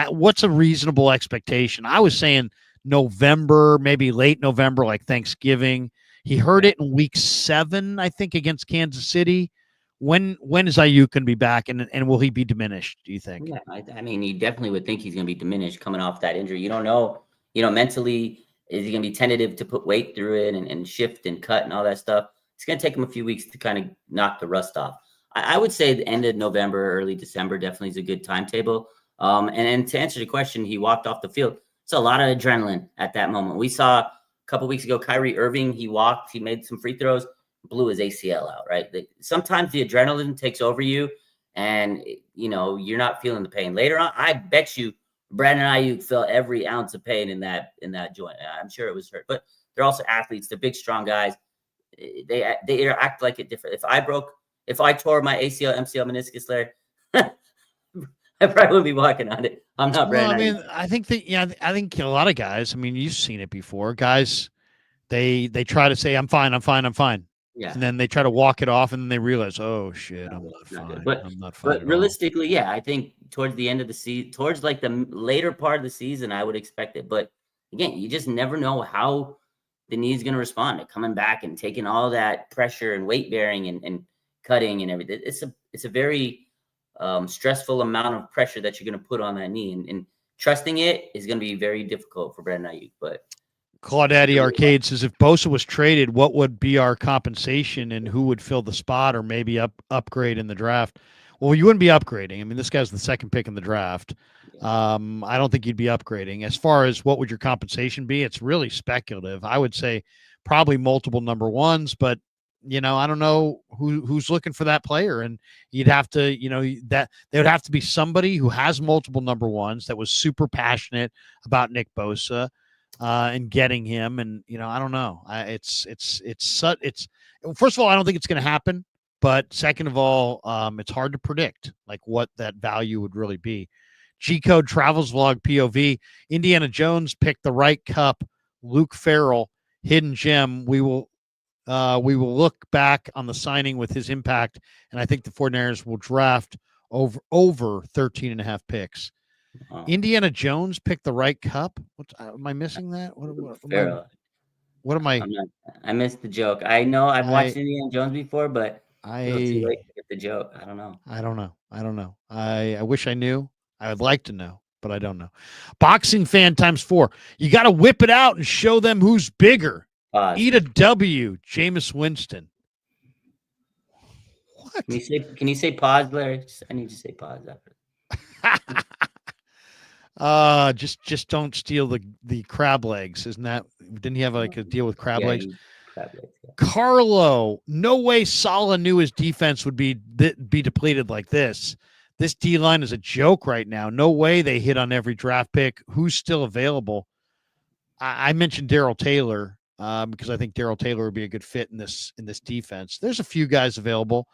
What's a reasonable expectation? I was saying November, maybe late November, like Thanksgiving. He heard it in week 7, I think, against Kansas City. When is Aiyuk going to be back, and will he be diminished, do you think? Yeah, I mean, you definitely would think he's going to be diminished coming off that injury. You don't know, mentally, is he going to be tentative to put weight through it and shift and cut and all that stuff? It's going to take him a few weeks to kind of knock the rust off. I would say the end of November, early December definitely is a good timetable. And to answer the question, he walked off the field. It's a lot of adrenaline at that moment. We saw a couple weeks ago, Kyrie Irving, he made some free throws, blew his ACL out, right? Sometimes the adrenaline takes over you and, you're not feeling the pain. Later on, I bet you Brandon Aiyuk felt every ounce of pain in that joint. I'm sure it was hurt, but they're also athletes. They're big, strong guys. They interact like it different. If I tore my ACL, MCL, meniscus, Larry, I probably wouldn't be walking on it. I'm not Brandon. Well, I mean, I think that I think a lot of guys. I mean, you've seen it before. Guys, they try to say, "I'm fine, I'm fine, I'm fine." Yeah. And then they try to walk it off, and then they realize, "Oh shit, I'm not fine. I'm not fine." But realistically, yeah, I think towards the end of the season, towards like the later part of the season, I would expect it. But again, you just never know how the knee is going to respond to coming back and taking all that pressure and weight bearing and cutting and everything. It's a very stressful amount of pressure that you're going to put on that knee, and trusting it is going to be very difficult for Brandon Aiyuk. But Claudaddy Arcade says, if Bosa was traded, what would be our compensation and who would fill the spot or maybe upgrade in the draft? Well, you wouldn't be upgrading. I mean, this guy's the second pick in the draft. I don't think you'd be upgrading. As far as what would your compensation be, it's really speculative. I would say probably multiple number ones, but I don't know who's looking for that player. And you'd have to, that there would have to be somebody who has multiple number ones that was super passionate about Nick Bosa. And getting him, and I don't know. It's first of all, I don't think it's going to happen. But second of all, it's hard to predict like what that value would really be. G Code Travels Vlog POV. Indiana Jones picked the right cup. Luke Farrell, hidden gem. We will look back on the signing with his impact, and I think the 49ers will draft over 13 and a half picks. Indiana Jones picked the right cup. Am I missing that? What am I? I missed the joke. I know I've watched Indiana Jones before, but a little too late to get the joke. I don't know. I wish I knew. I would like to know, but I don't know. Boxing fan ×4. You got to whip it out and show them who's bigger. Eat a W, Jameis Winston. What? Can you say pause, Larry? I need to say pause after. Just don't steal the crab legs. Isn't that? Didn't he have like a deal with crab legs? Crab legs, yeah. Carlo, no way Saleh knew his defense would be depleted like this. This D line is a joke right now. No way they hit on every draft pick. Who's still available? I mentioned Darrell Taylor because I think Darrell Taylor would be a good fit in this defense. There's a few guys available.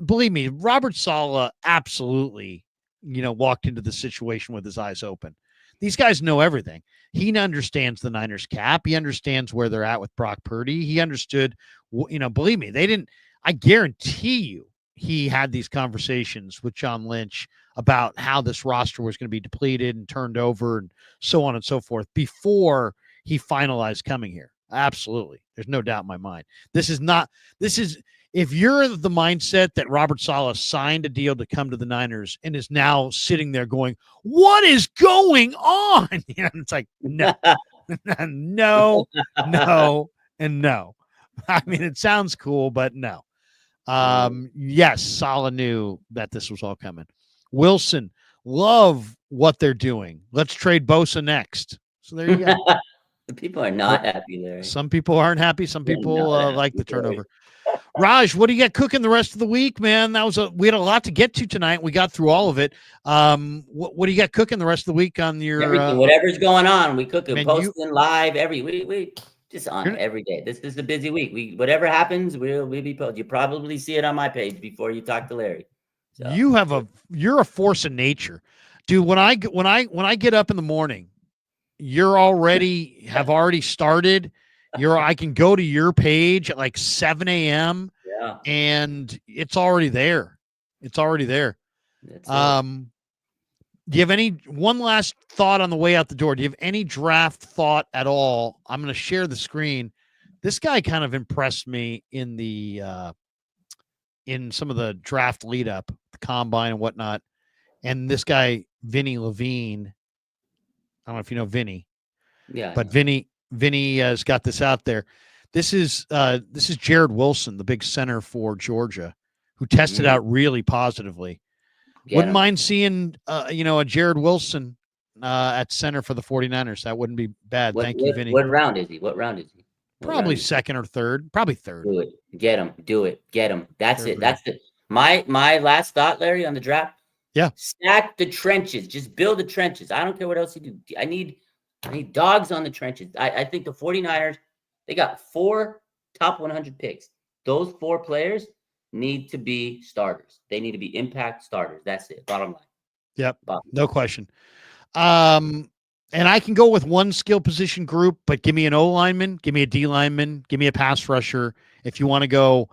Believe me, Robert Saleh absolutely walked into the situation with his eyes open. These guys know everything. He understands the Niners cap. He understands where they're at with Brock Purdy. He understood, believe me, I guarantee you he had these conversations with John Lynch about how this roster was going to be depleted and turned over and so on and so forth before he finalized coming here. Absolutely. There's no doubt in my mind. If you're of the mindset that Robert Saleh signed a deal to come to the Niners and is now sitting there going, what is going on? It's like, no, no, and no. I mean, it sounds cool, but no. Yes, Saleh knew that this was all coming. Wilson, love what they're doing. Let's trade Bosa next. So there you go. The people are not happy there. Some people aren't happy. Some people like the turnover. Raj, what do you got cooking the rest of the week, man? We had a lot to get to tonight. We got through all of it. What do you got cooking the rest of the week on your everything? Whatever's going on, we cook it, posting live every week. We just on every day. This is a busy week. Whatever happens, we'll be posted. You probably see it on my page before you talk to Larry. So. You're a force of nature, dude. When I get up in the morning, you're already started. I can go to your page at like 7 a.m. Yeah. And it's already there. Do you have one last thought on the way out the door? Do you have any draft thought at all? I'm going to share the screen. This guy kind of impressed me in some of the draft lead up, the combine and whatnot. And this guy, Vinny Levine, I don't know if you know Vinny. Yeah. But Vinny has got this out there. This is Jared Wilson, the big center for Georgia, who tested out really positively. Wouldn't mind seeing a Jared Wilson at center for the 49ers. That wouldn't be bad. Thank you, Vinny. What round is he? Probably second or third. Probably third. Do it. Get him. Do it. Get him. That's it. That's my last thought, Larry, on the draft. Yeah. Stack the trenches. Just build the trenches. I don't care what else you do. I need dogs on the trenches. I think the 49ers, they got 4 top 100 picks. Those 4 players need to be starters. They need to be impact starters. That's it. Bottom line. Yep. No question. And I can go with one skill position group, but give me an O lineman, give me a D lineman, give me a pass rusher. If you want to go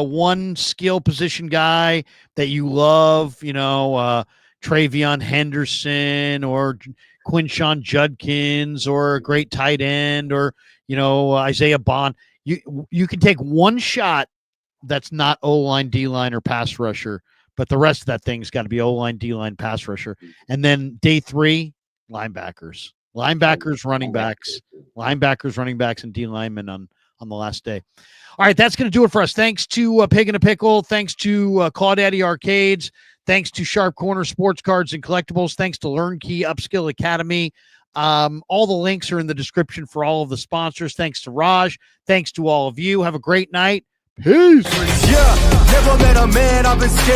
one skill position guy that you love, Travion Henderson or Quinshawn Judkins or a great tight end or, Isaiah Bond, you can take one shot that's not O-line, D-line, or pass rusher, but the rest of that thing's got to be O-line, D-line, pass rusher. And then day 3, linebackers, running backs, and D linemen on the last day. All right, that's going to do it for us. Thanks to Pig and a Pickle. Thanks to Claudaddy Arcades. Thanks to Sharp Corner Sports Cards and Collectibles. Thanks to LearnKey Upskill Academy. All the links are in the description for all of the sponsors. Thanks to Raj. Thanks to all of you. Have a great night. Peace. Yeah, never met a man I've been scared.